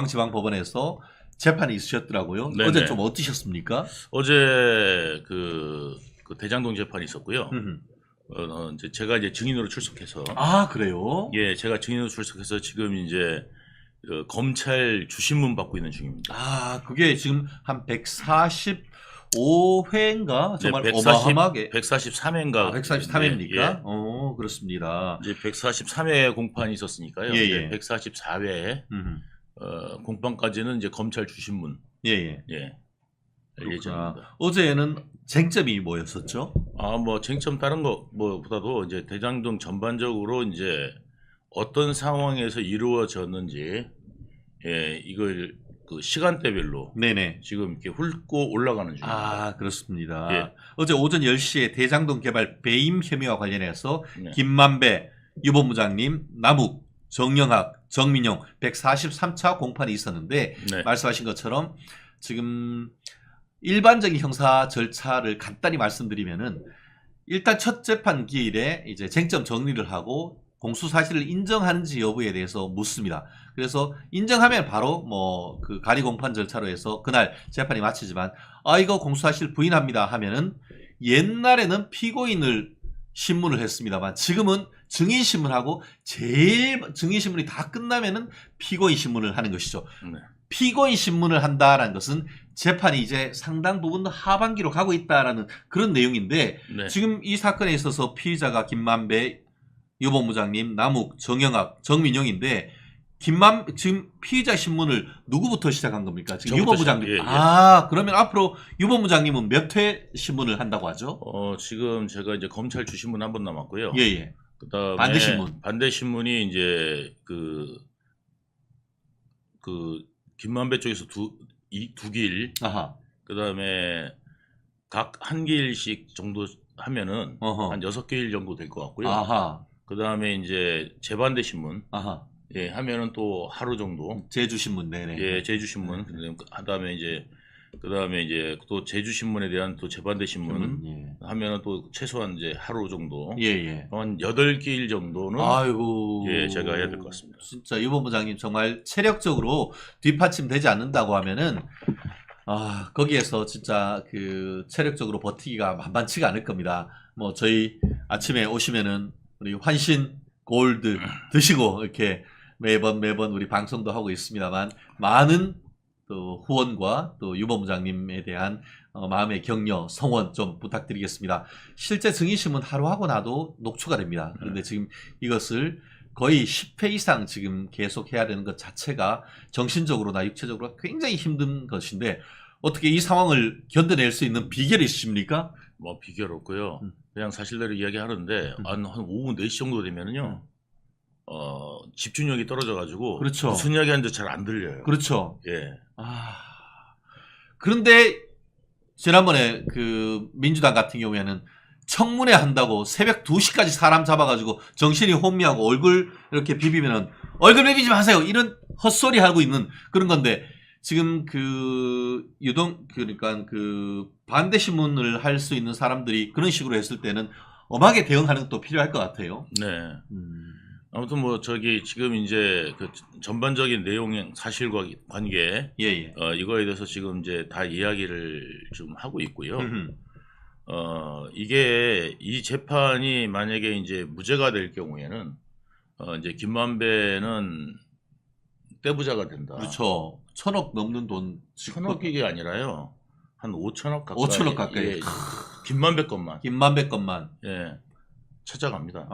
지방법원에서 재판이 있으셨더라고요. 네네. 어제 좀 어떠셨습니까? 어제 그 대장동 재판이 있었고요. 음흠. 이제 제가 이제 증인으로 출석해서 아, 그래요? 예, 제가 증인으로 출석해서 지금 이제 검찰 주신문 받고 있는 중입니다. 아, 그게 지금 한 145회인가? 정말 네, 어마어마하게. 143회인가. 아, 143회입니까? 예. 그렇습니다. 이제 143회 공판이 있었으니까요. 예, 이제 예. 144회 공판까지는 이제 검찰 주신문. 예, 예. 예. 그렇구나. 예정입니다. 어제는 쟁점이 뭐였었죠? 뭐 쟁점 다른 거 뭐보다도 이제 대장동 전반적으로 이제 어떤 상황에서 이루어졌는지, 예, 이걸 그 시간대별로 네네. 지금 이렇게 훑고 올라가는 중입니다. 아, 그렇습니다. 예. 어제 오전 10시에 대장동 개발 배임 혐의와 관련해서 네. 김만배 유본부장님, 남욱, 정영학, 정민용 143차 공판이 있었는데 네. 말씀하신 것처럼 지금 일반적인 형사 절차를 간단히 말씀드리면은 일단 첫 재판 기일에 이제 쟁점 정리를 하고 공수 사실을 인정하는지 여부에 대해서 묻습니다. 그래서 인정하면 바로 뭐 그 간이 공판 절차로 해서 그날 재판이 마치지만 이거 공수 사실 부인합니다 하면은 옛날에는 피고인을 신문을 했습니다만 지금은 증인 신문하고 제일 증인 신문이 다 끝나면은 피고인 신문을 하는 것이죠. 네. 피고인 신문을 한다라는 것은 재판이 이제 상당 부분 하반기로 가고 있다라는 그런 내용인데 네. 지금 이 사건에 있어서 피의자가 김만배 유본부장님, 남욱, 정영학, 정민용인데 지금 피의자 신문을 누구부터 시작한 겁니까? 지금 유본부장님. 예. 그러면 앞으로 유본부장님은 몇 회 신문을 한다고 하죠? 지금 제가 이제 검찰 주신문 한 번 남았고요. 예. 그다음에 반대신문. 반대신문이 이제 그 김만배 쪽에서 두 길, 아하. 그다음에 각 한 길씩 정도 하면은 어허. 한 6길 정도 될 것 같고요. 아하. 그다음에 이제 재반대 신문, 아하. 예, 하면은 또 하루 정도. 제주신문. 네네. 예, 제주신문. 그다음에 이제 또 제주신문에 대한 또 재반대 신문 예. 하면은 또 최소한 이제 하루 정도. 예. 한 8길 정도는 아이고. 예, 제가 해야 될 것 같습니다. 진짜 유본부장님 정말 체력적으로 뒷받침되지 않는다고 하면은 거기에서 진짜 그 체력적으로 버티기가 만만치가 않을 겁니다. 뭐 저희 아침에 오시면은 우리 환신 골드 드시고 이렇게 매번 우리 방송도 하고 있습니다만 많은 또 후원과 또 유본부장님에 대한 마음의 격려, 성원 좀 부탁드리겠습니다. 실제 증인신문 하루 하고 나도 녹초가 됩니다. 그런데 지금 이것을 거의 10회 이상 지금 계속 해야 되는 것 자체가 정신적으로나 육체적으로 굉장히 힘든 것인데 어떻게 이 상황을 견뎌낼 수 있는 비결이 있으십니까? 뭐 비결 없고요. 그냥 사실대로 이야기하는데 한 오후 4시 정도 되면은요. 집중력이 떨어져가지고 그렇죠. 무슨 이야기하는지 잘 안 들려요. 그렇죠. 예. 그런데 지난번에 그 민주당 같은 경우에는 청문회 한다고 새벽 2시까지 사람 잡아가지고 정신이 혼미하고 얼굴 이렇게 비비면은 얼굴 비비지 마세요 이런 헛소리 하고 있는 그런 건데 지금 그러니까 그 반대 신문을 할 수 있는 사람들이 그런 식으로 했을 때는 엄하게 대응하는 것도 필요할 것 같아요. 네. 아무튼 뭐 지금 이제 그 전반적인 내용 사실관계 이거에 대해서 지금 이제 다 이야기를 좀 하고 있고요. 이게 이 재판이 만약에 이제 무죄가 될 경우에는 이제 김만배는 떼부자가 된다. 그렇죠. 1,000억 넘는 돈. 1,000억이 아니라요. 한 5천억 가까이. 5천억 가까이. 예, 김만배 것만. 김만배 것만. 예, 찾아갑니다.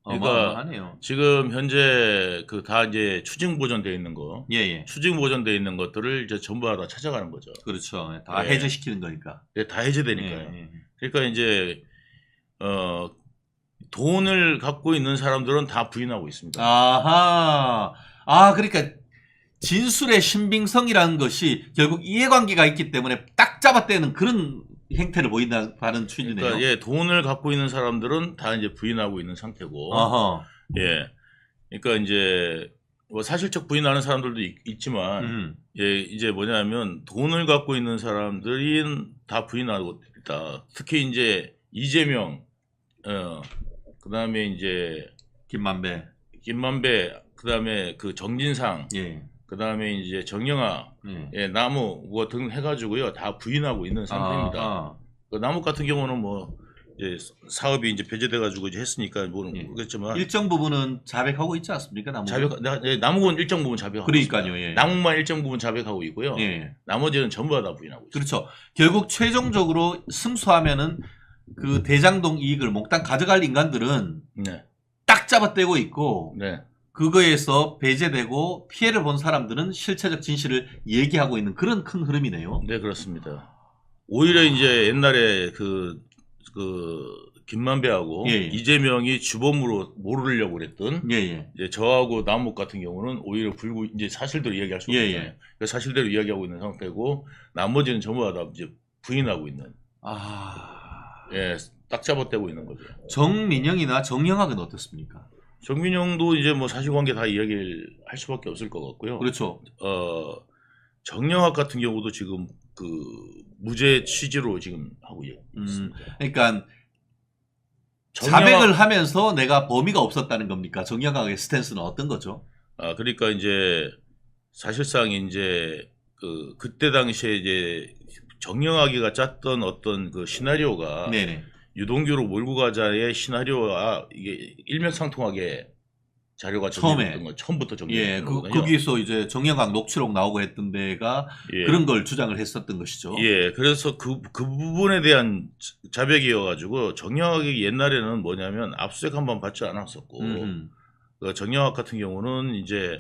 그러니까 어마어마하네요. 지금 현재 그 다 이제 추징 보전돼 있는 거, 추징 보전돼 있는 것들을 이제 전부 다 찾아가는 거죠. 그렇죠. 다 해제시키는 거니까. 네, 다 해제되니까요. 그러니까 이제 돈을 갖고 있는 사람들은 다 부인하고 있습니다. 그러니까 진술의 신빙성이라는 것이 결국 이해관계가 있기 때문에 딱 잡아떼는 그런 행태를 보인다는 추이네요. 그러니까 예, 돈을 갖고 있는 사람들은 다 이제 부인하고 있는 상태고, 예, 그러니까 이제 뭐 사실적 부인하는 사람들도 있지만, 예, 이제 뭐냐면 돈을 갖고 있는 사람들은 다 부인하고 있다. 특히 이제 이재명, 그다음에 이제 김만배 그다음에 그 정진상, 예. 그다음에 이제 정영아, 예. 예, 나무 뭐 등 해가지고요 다 부인하고 있는 상태입니다. 그 나무 같은 경우는 뭐 이제 사업이 이제 배제돼가지고 이제 했으니까 뭐 예. 모르겠지만 일정 부분은 자백하고 있지 않습니까? 나무는 일정 부분 자백하고 그러니까요. 있습니다. 예. 나무만 일정 부분 자백하고 있고요. 예. 나머지는 전부 다 부인하고 있습니다. 그렇죠. 결국 최종적으로 승소하면은 그 대장동 이익을 몽땅 가져갈 인간들은 네. 딱 잡아떼고 있고 네. 그거에서 배제되고 피해를 본 사람들은 실체적 진실을 얘기하고 있는 그런 큰 흐름이네요. 네, 그렇습니다. 오히려 이제 옛날에 그 김만배하고 예, 예. 이재명이 주범으로 모르려고 그랬던 예. 이제 저하고 남욱 같은 경우는 오히려 이제 사실대로 이야기할 수 없잖아요. 그러니까 사실대로 이야기하고 있는 상태고 나머지는 전부 다 이제 부인하고 있는. 예, 딱 잡아떼고 있는 거죠. 정민영이나 정영학은 어떻습니까? 정민영도 이제 뭐 사실관계 다 이야기를 할 수밖에 없을 것 같고요. 그렇죠. 정영학 같은 경우도 지금 그 무죄 취지로 지금 하고 있습니다. 그러니까 자백을 하면서 내가 범위가 없었다는 겁니까? 정영학의 스탠스는 어떤 거죠? 그러니까 이제 사실상 이제 그때 당시에 이제 정영학이가 짰던 어떤 그 시나리오가 네네. 유동규로 몰고 가자의 시나리오와 이게 일맥상통하게 자료가 정리됐던 거 처음부터 정리됐던 거거든요. 거기서 이제 정영학 녹취록 나오고 했던 데가 그런 걸 주장을 했었던 것이죠. 예, 그래서 그 부분에 대한 자백이어가지고 정영학이 옛날에는 뭐냐면 압수수색 한번 받지 않았었고 그 정영학 같은 경우는 이제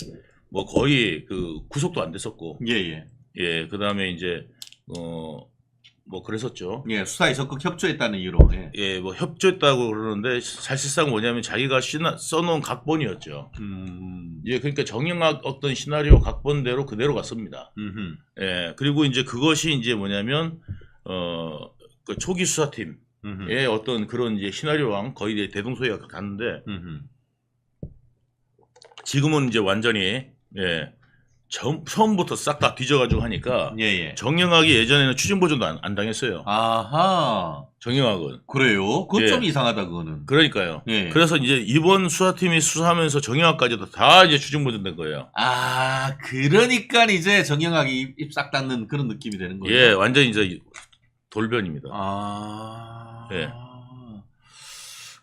뭐 거의 그 구속도 안 됐었고 예, 그다음에 이제 뭐 그랬었죠. 예, 수사에 적극 협조했다는 이유로. 예, 뭐 협조했다고 그러는데 사실상 뭐냐면 자기가 써놓은 각본이었죠. 예, 그러니까 정영학 어떤 시나리오 각본대로 그대로 갔습니다. 예, 그리고 이제 그것이 이제 뭐냐면 그 초기 수사팀의 어떤 그런 이제 시나리오랑 거의 대동소이가 갔는데 지금은 이제 완전히 처음부터 싹 다 뒤져가지고 하니까 정영학이 예전에는 추징보전도 안 당했어요. 아하. 정영학은. 그래요? 그건 좀 이상하다 그거는. 그러니까요. 그래서 이제 이번 수사팀이 수사하면서 정영학까지도 다 이제 추징보전된 거예요. 그러니까 이제 정영학이 입 싹 닫는 그런 느낌이 되는 거예요. 예, 완전히 이제 돌변입니다. 예.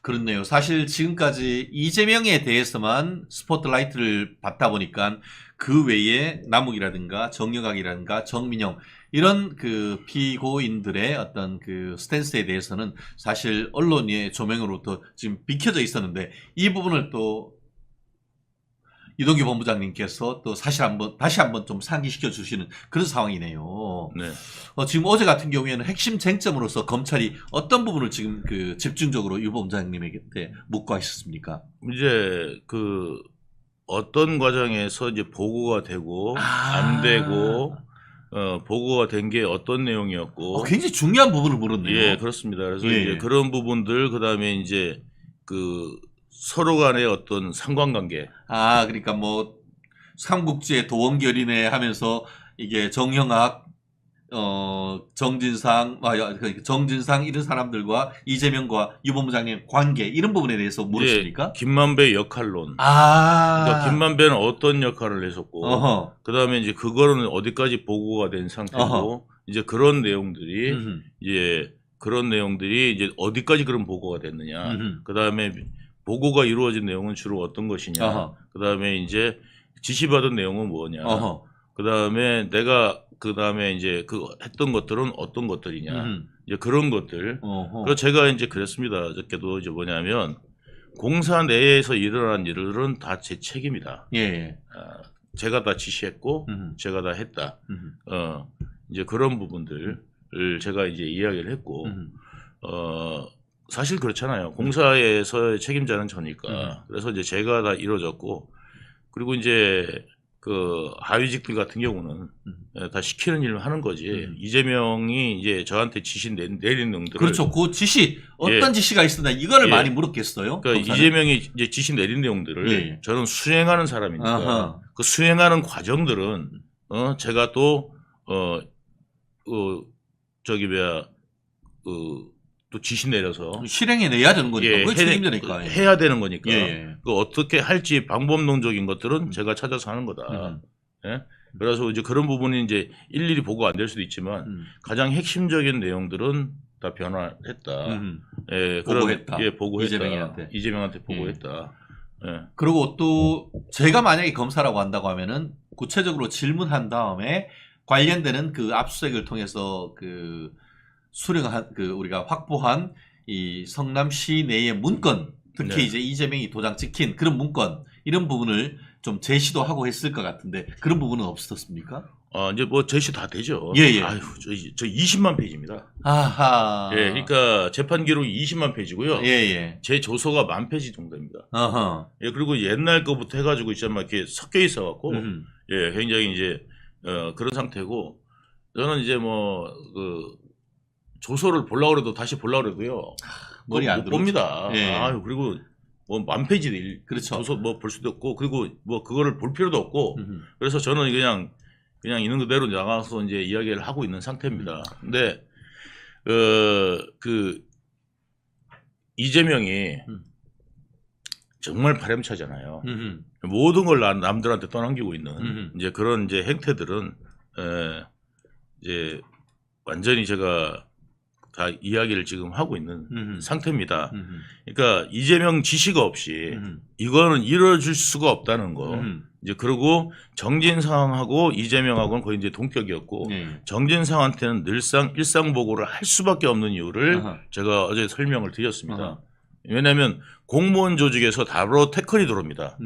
그렇네요. 사실 지금까지 이재명에 대해서만 스포트라이트를 받다 보니까 그 외에 남욱이라든가 정영학이라든가 정민영 이런 그 피고인들의 어떤 그 스탠스에 대해서는 사실 언론의 조명으로부터 지금 비켜져 있었는데 이 부분을 또 이동규 본부장님께서 또 다시 한번 좀 상기시켜 주시는 그런 상황이네요. 네. 지금 어제 같은 경우에는 핵심 쟁점으로서 검찰이 어떤 부분을 지금 그 집중적으로 유 본부장님에게 묻고 하셨습니까? 이제 그 어떤 과정에서 이제 보고가 되고 안 되고 보고가 된 게 어떤 내용이었고 굉장히 중요한 부분을 물었네요. 예, 그렇습니다. 그래서 이제 그런 부분들 그다음에 이제 그 서로 간의 어떤 상관관계. 그러니까 뭐 삼국지의 도원결이네 하면서 이게 정영학, 정진상 이런 사람들과 이재명과 유 본부장님 관계 이런 부분에 대해서 물으십니까? 김만배 역할론. 그러니까 김만배는 어떤 역할을 했었고, 그 다음에 이제 그거는 어디까지 보고가 된 상태고, 이제 그런 내용들이 이제 어디까지 그런 보고가 됐느냐. 그 다음에 보고가 이루어진 내용은 주로 어떤 것이냐. 그 다음에 이제 지시받은 내용은 뭐냐. 그 다음에 이제 그 했던 것들은 어떤 것들이냐. 이제 그런 것들. 그래서 제가 이제 그랬습니다. 어저께도 이제 뭐냐면 공사 내에서 일어난 일들은 다 제 책임이다. 제가 다 지시했고, 제가 다 했다. 이제 그런 부분들을 제가 이제 이야기를 했고, 사실 그렇잖아요. 공사에서의 책임자는 저니까. 그래서 이제 제가 다 이루어졌고, 그리고 이제 그 하위직들 같은 경우는 다 시키는 일을 하는 거지. 이재명이 이제 저한테 지시 내린 내용들. 그렇죠. 그 지시 어떤 지시가 있었나 이거를 많이 물었겠어요. 그러니까 검사는. 이재명이 이제 지시 내린 내용들을 저는 수행하는 사람이니까 그 수행하는 과정들은 제가 또 또 지시 내려서 실행해 내야 되는 거니까. 예, 그게 책임자니까. 해야 되는 거니까. 예. 그 어떻게 할지 방법론적인 것들은 제가 찾아서 하는 거다. 예? 그래서 이제 그런 부분이 이제 일일이 보고 안 될 수도 있지만 가장 핵심적인 내용들은 다 변화했다. 예, 보고했다. 예, 보고했다. 이재명한테 보고했다. 예. 그리고 또 제가 만약에 검사라고 한다고 하면은 구체적으로 질문한 다음에 관련되는 그 압수수색을 통해서 그 수령한 그 우리가 확보한 이 성남시 내의 문건, 특히 네. 이제 이재명이 도장 찍힌 그런 문건 이런 부분을 좀 제시도 하고 했을 것 같은데 그런 부분은 없었습니까? 이제 뭐 제시 다 되죠. 예. 아유, 저 20만 페이지입니다. 아하. 예, 그러니까 재판 기록이 20만 페이지고요. 예. 제 조서가 10,000페이지 정도입니다. 어허. 예, 그리고 옛날 거부터 해가지고 이제 막 이렇게 섞여 있어갖고, 예, 굉장히 이제 그런 상태고, 저는 이제 뭐 그 조서를 보려고 해도 다시 보려고 해도요, 머리 안 못 봅니다. 예. 아유, 그리고 뭐 10,000페이지 그렇죠. 조서 뭐 볼 수도 없고, 그리고 뭐 그거를 볼 필요도 없고, 그래서 저는 그냥 있는 그대로 나가서 이제 이야기를 하고 있는 상태입니다. 근데 그 이재명이 정말 파렴치하잖아요. 모든 걸 남들한테 떠넘기고 있는 이제 그런 이제 행태들은 이제 완전히 제가 다 이야기를 지금 하고 있는 상태입니다. 그러니까 이재명 지시가 없이 이거는 이루어질 수가 없다는 거. 이제 그리고 정진상하고 이재명하고는 거의 이제 동격이었고 정진상한테는 늘상 일상보고를 할 수밖에 없는 이유를 제가 어제 설명을 드렸습니다. 왜냐하면 공무원 조직에서 바로 태클이 들어옵니다.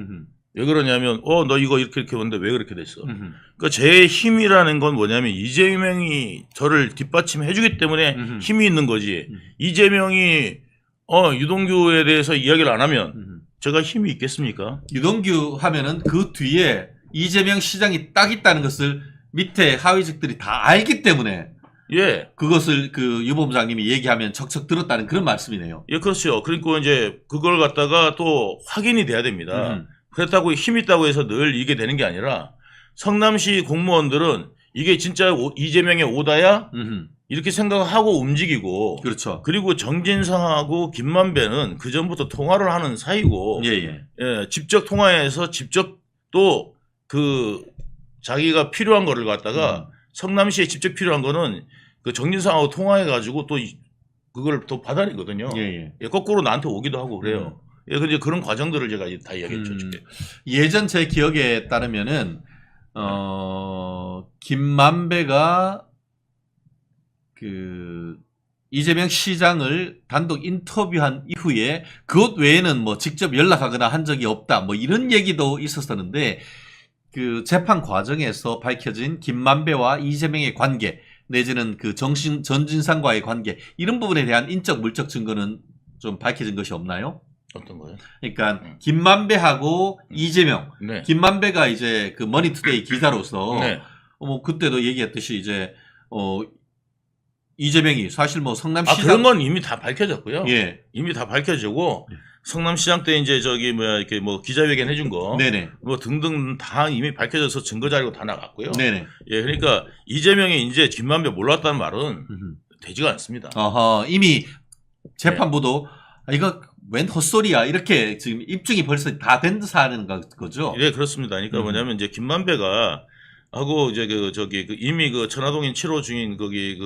왜 그러냐면 너 이거 이렇게 했는데 왜 그렇게 됐어? 그러니까 제 힘이라는 건 뭐냐면 이재명이 저를 뒷받침해 주기 때문에 힘이 있는 거지. 이재명이 유동규에 대해서 이야기를 안 하면 제가 힘이 있겠습니까? 유동규 하면은 그 뒤에 이재명 시장이 딱 있다는 것을 밑에 하위직들이 다 알기 때문에 예. 그것을 그 유 본부장님이 얘기하면 척척 들었다는 그런 말씀이네요. 예, 그렇죠. 그러니까 이제 그걸 갖다가 또 확인이 돼야 됩니다. 그렇다고 힘 있다고 해서 늘 이게 되는 게 아니라 성남시 공무원들은 이게 진짜 이재명의 오다야? 이렇게 생각하고 움직이고. 그렇죠. 그리고 정진상하고 김만배는 그 전부터 통화를 하는 사이고. 예. 직접 통화해서 직접 또 그 자기가 필요한 거를 갖다가 성남시에 직접 필요한 거는 그 정진상하고 통화해가지고 또 그걸 또 받아내거든요. 예. 거꾸로 나한테 오기도 하고 그래요. 예, 근데 그런 과정들을 제가 다 이야기했죠. 예전 제 기억에 따르면은 김만배가 그 이재명 시장을 단독 인터뷰한 이후에 그것 외에는 뭐 직접 연락하거나 한 적이 없다 뭐 이런 얘기도 있었었는데 그 재판 과정에서 밝혀진 김만배와 이재명의 관계 내지는 그 전진상과의 관계 이런 부분에 대한 인적 물적 증거는 좀 밝혀진 것이 없나요? 어떤 거요? 그러니까 김만배하고 이재명, 네. 김만배가 이제 그 머니투데이 기자로서 네. 뭐 그때도 얘기했듯이 이제 이재명이 사실 뭐 성남시장 그런 건 이미 다 밝혀졌고요. 예. 이미 다 밝혀지고 성남시장 때 이제 저기 뭐야 이렇게 뭐 기자회견 해준 거, 네네. 뭐 등등 다 이미 밝혀져서 증거 자료가 다 나갔고요. 네네. 예, 그러니까 이재명이 이제 김만배 몰랐다는 말은 되지가 않습니다. 이미 재판부도 이거 웬 헛소리야 이렇게 지금 입증이 벌써 다 된 듯 하는 거죠. 예, 그렇습니다. 그러니까 뭐냐면 이제 김만배가 하고 이제 이미 그 천화동인 7호 중인 거기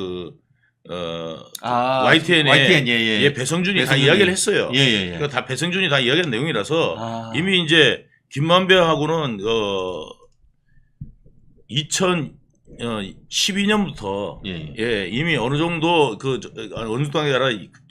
YTN 예, 배성준이 다 이야기를 했어요. 예. 그러니까 다 배성준이 다 이야기한 내용이라서 이미 이제 김만배하고는 2012년부터 예, 이미 어느 정도 어느 정도 아니라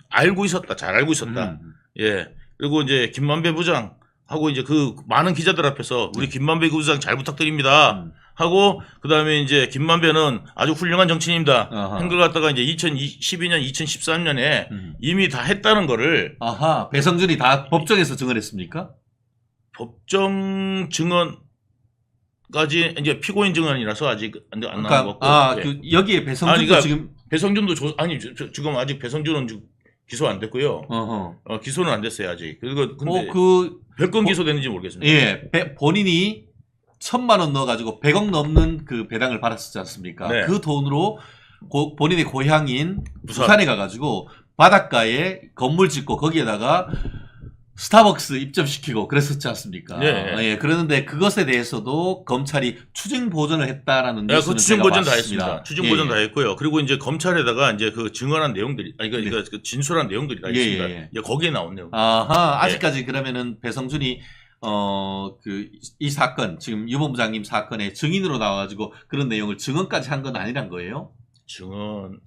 알고 있었다. 잘 알고 있었다. 예. 그리고 이제 김만배 부장하고 이제 그 많은 기자들 앞에서 우리 김만배 부장 잘 부탁드립니다. 하고 그다음에 이제 김만배는 아주 훌륭한 정치인입니다. 한 걸 갖다가 이제 2012년, 2013년에 이미 다 했다는 거를 배성준이 다 법정에서 증언했습니까? 법정 증언까지 이제 피고인 증언이라서 아직 안 나왔고. 그 여기에 배성준도 그러니까 지금 배성준도 지금 아직 배성준은 기소 안 됐고요. 기소는 안 됐어요 아직. 그리고 근데 몇 건 기소됐는지 모르겠습니다. 예, 본인이 1,000만 원 넣어가지고 100억 넘는 그 배당을 받았었지 않습니까? 네. 그 돈으로 본인의 고향인 부산에 가가지고 바닷가에 건물 짓고 거기에다가 스타벅스 입점시키고 그랬었지 않습니까? 네. 예, 그러는데 그것에 대해서도 검찰이 추징 보전을 했다라는 그 뉴스는 추징 제가 보전 다 봤습니다. 했습니다. 추징 예, 보전 예. 다 했고요. 그리고 이제 검찰에다가 이제 그 증언한 내용들이, 그러니까 그 진술한 내용들이 다 예, 있습니다. 예. 이제 거기에 나온 내용. 아하, 아직까지 그러면은 배성준이 이 사건 지금 유본부장님 사건의 증인으로 나와가지고 그런 내용을 증언까지 한 건 아니란 거예요? 증언,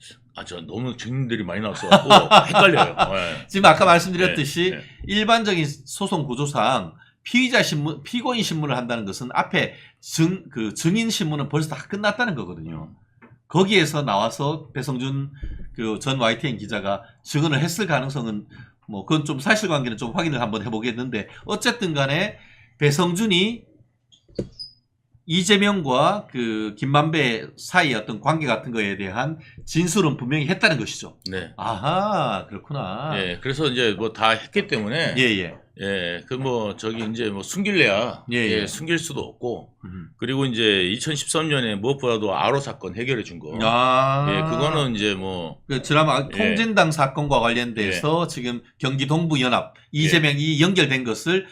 저 너무 증인들이 많이 나왔어갖고 헷갈려요. 네. 지금 아까 말씀드렸듯이 네, 네. 일반적인 소송 구조상 피고인 신문을 한다는 것은 앞에 증인 신문은 벌써 다 끝났다는 거거든요. 거기에서 나와서 배성준 전 YTN 기자가 증언을 했을 가능성은 뭐 그건 좀 사실관계는 좀 확인을 한번 해보겠는데 어쨌든 간에 배성준이 이재명과 김만배 사이의 어떤 관계 같은 거에 대한 진술은 분명히 했다는 것이죠. 네. 아하, 그렇구나. 예, 그래서 이제 뭐 다 했기 때문에. 예. 예, 저기 이제 뭐 숨길래야. 예. 숨길 수도 없고. 그리고 이제 2013년에 무엇보다도 아로 사건 해결해 준 거. 예, 그거는 이제 뭐. 지난번 통진당 사건과 관련돼서 지금 경기 동부연합 이재명이 연결된 것을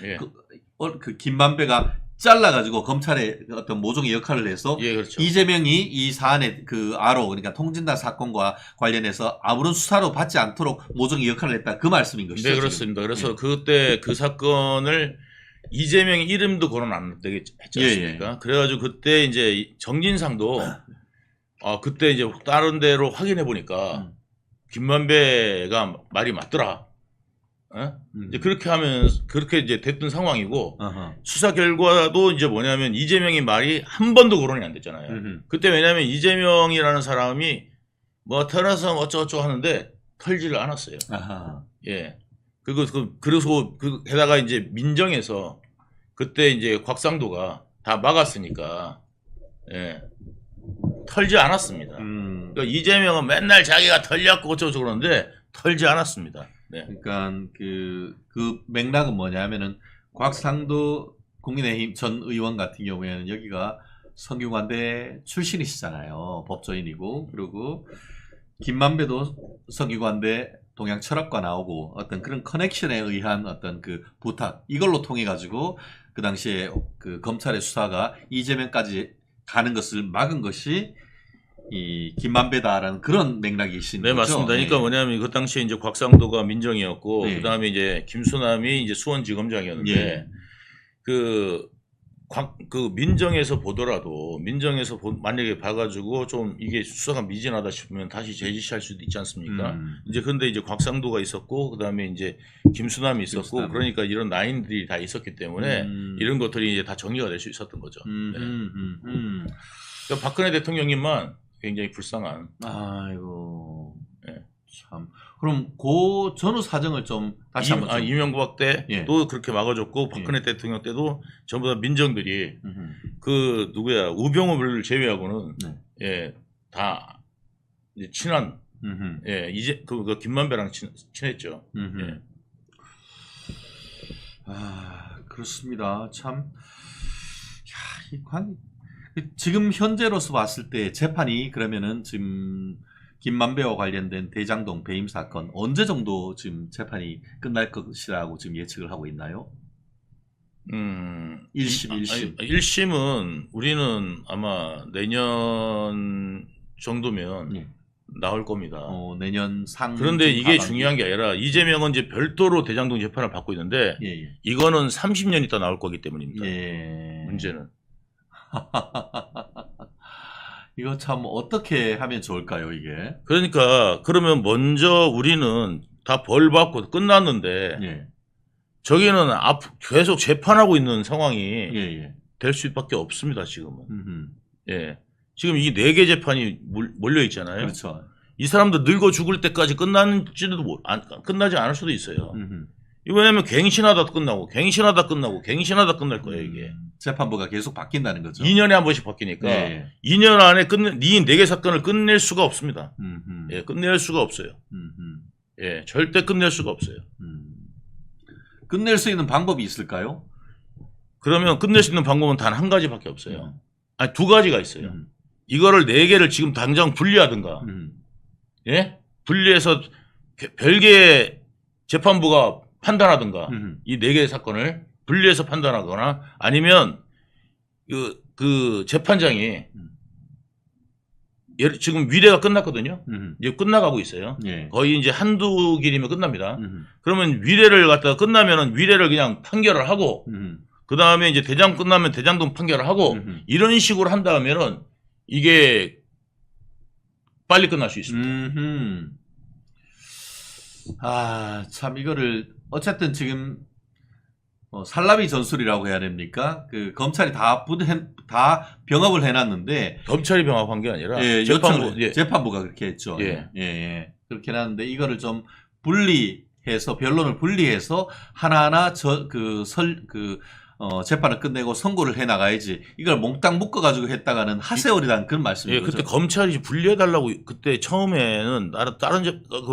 김만배가 잘라가지고 검찰에 어떤 모종의 역할을 해서 그렇죠. 이재명이 이 사안의 아로 그러니까 통진당 사건과 관련해서 아무런 수사로 받지 않도록 모종의 역할을 했다 그 말씀인 것이죠. 네, 그렇습니다. 그래서 그때 그 사건을 이재명 이름도 거론 안 되게 했지 않습니까? 그래가지고 그때 이제 정진상도 그때 이제 다른 데로 확인해 보니까 김만배가 말이 맞더라. 이제 그렇게 하면 그렇게 이제 됐던 상황이고 수사 결과도 이제 뭐냐면 이재명이 말이 한 번도 거론이 안 됐잖아요. 그때 왜냐하면 이재명이라는 사람이 뭐 태어나서 어쩌고저쩌고 하는데 털지를 않았어요. 예. 그래서 게다가 이제 민정에서 그때 이제 곽상도가 다 막았으니까 털지 않았습니다. 그러니까 이재명은 맨날 자기가 털렸고 어쩌고저쩌고 그러는데 털지 않았습니다. 네. 그러니까 그 맥락은 뭐냐면은 곽상도 국민의힘 전 의원 같은 경우에는 여기가 성균관대 출신이시잖아요. 법조인이고 그리고 김만배도 성균관대 동양철학과 나오고 어떤 그런 커넥션에 의한 어떤 부탁 이걸로 통해 가지고 그 당시에 검찰의 수사가 이재명까지 가는 것을 막은 것이 이 김만배다라는 그런 맥락이 있는 네, 거죠. 맞습니다. 그러니까 뭐냐면 그 당시에 이제 곽상도가 민정이었고 그다음에 이제 김수남이 이제 수원지검장이었는데 그 민정에서 보더라도 만약에 봐가지고 좀 이게 수사가 미진하다 싶으면 다시 재지시할 수도 있지 않습니까? 이제 근데 이제 곽상도가 있었고 그다음에 이제 김수남이 있었고 그러니까 이런 라인들이 다 있었기 때문에 이런 것들이 이제 다 정리가 될 수 있었던 거죠. 그러니까 박근혜 대통령님만 굉장히 불쌍한. 아이고. 참. 그럼 고 전후 사정을 좀 다시 한번 이명박 때도 그렇게 막아줬고 박근혜 대통령 때도 전부 다 민정들이 누구야 우병우를 제외하고는 다 이제 친한 이제 그 김만배랑 친했죠. 그렇습니다. 참. 야, 이 지금 현재로서 봤을 때 재판이 그러면은 지금 김만배와 관련된 대장동 배임 사건 언제 정도 지금 재판이 끝날 것이라고 지금 예측을 하고 있나요? 1심, 1심. 1심은 우리는 아마 내년 정도면 나올 겁니다. 내년 상. 그런데 이게 중요한 게 아니라 이재명은 이제 별도로 대장동 재판을 받고 있는데 이거는 30년 있다 나올 거기 때문입니다. 문제는. 이거 참 어떻게 하면 좋을까요, 이게? 그러니까 그러면 먼저 우리는 다 벌 받고 끝났는데 저기는 계속 재판하고 있는 상황이 될 수밖에 없습니다, 지금은. 지금 이 4개 재판이 몰려 있잖아요. 그렇죠. 이 사람도 늙어 죽을 때까지 끝나지 않을 수도 있어요. 왜냐면 갱신하다 끝나고 갱신하다 끝날 거예요, 이게. 재판부가 계속 바뀐다는 거죠. 2년에 한 번씩 바뀌니까 2년 안에 이 4개 사건을 끝낼 수가 없습니다. 끝낼 수가 없어요. 절대 끝낼 수가 없어요. 끝낼 수 있는 방법이 있을까요? 그러면 끝낼 수 있는 방법은 단 한 가지밖에 없어요. 아니 2가지가 있어요. 이거를 4개를 지금 당장 분리하든가. 분리해서 별개의 재판부가 판단하든가 음흠. 이 4개의 사건을 분리해서 판단하거나 아니면 그 재판장이 지금 위례가 끝났거든요. 이제 끝나가고 있어요. 예. 거의 이제 한두 길이면 끝납니다. 그러면 위례를 갖다가 끝나면은 위례를 그냥 판결을 하고 그 다음에 이제 대장 끝나면 대장동 판결을 하고 이런 식으로 한다면은 이게 빨리 끝날 수 있습니다. 아, 참 이거를 어쨌든 지금 살라미 전술이라고 해야 됩니까? 그 검찰이 다 병합을 해놨는데 검찰이 병합한 게 아니라 예, 재판부, 예. 재판부가 그렇게 했죠. 예. 예. 그렇게 해놨는데 이거를 좀 분리해서 변론을 분리해서 하나하나 재판을 끝내고 선고를 해 나가야지. 이걸 몽땅 묶어가지고 했다가는 하세월이라는 그런 말씀이죠. 예, 그때 검찰이 분리해달라고 그때 처음에는 다른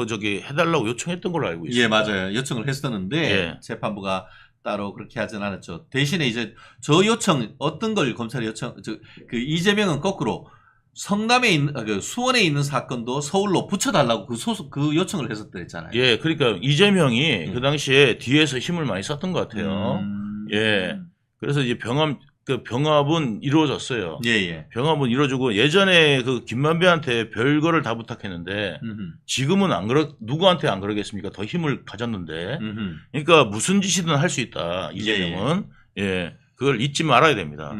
저기 해달라고 요청했던 걸로 알고 있어요. 예, 맞아요. 요청을 했었는데 예. 재판부가 따로 그렇게 하진 않았죠. 대신에 이제 저 요청 어떤 걸 검찰이 그 이재명은 거꾸로 성남에 있는 그 수원에 있는 사건도 서울로 붙여달라고 그 요청을 했었댔잖아요. 예, 그러니까 이재명이 그 당시에 뒤에서 힘을 많이 썼던 것 같아요. 예, 그래서 이제 병합은 이루어졌어요. 예. 병합은 이루어지고 예전에 그 김만배한테 별거를 다 부탁했는데 지금은 누구한테 안 그러겠습니까? 더 힘을 가졌는데. 그러니까 무슨 짓이든 할 수 있다. 이재명은. 예, 그걸 잊지 말아야 됩니다.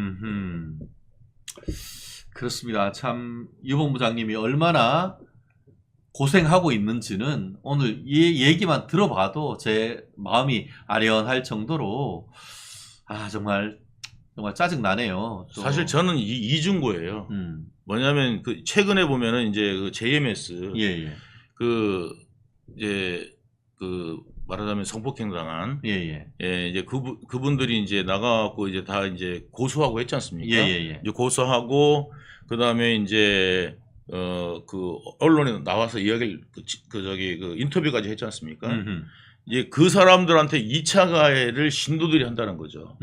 그렇습니다. 참 유 본부장님이 얼마나 고생하고 있는지는 오늘 이 얘기만 들어봐도 제 마음이 아련할 정도로 정말 짜증 나네요. 사실 저는 이중고예요. 뭐냐면 그 최근에 보면은 이제 그 JMS 예. 이제 말하자면 성폭행 당한 예. 이제 그분들이 이제 나가갖고 이제 다 이제 고소하고 했지 않습니까? 예. 이제 고소하고 그다음에 이제 그 언론에 나와서 이야기를 인터뷰까지 했지 않습니까? 이제 그 사람들한테 2차 가해를 신도들이 한다는 거죠.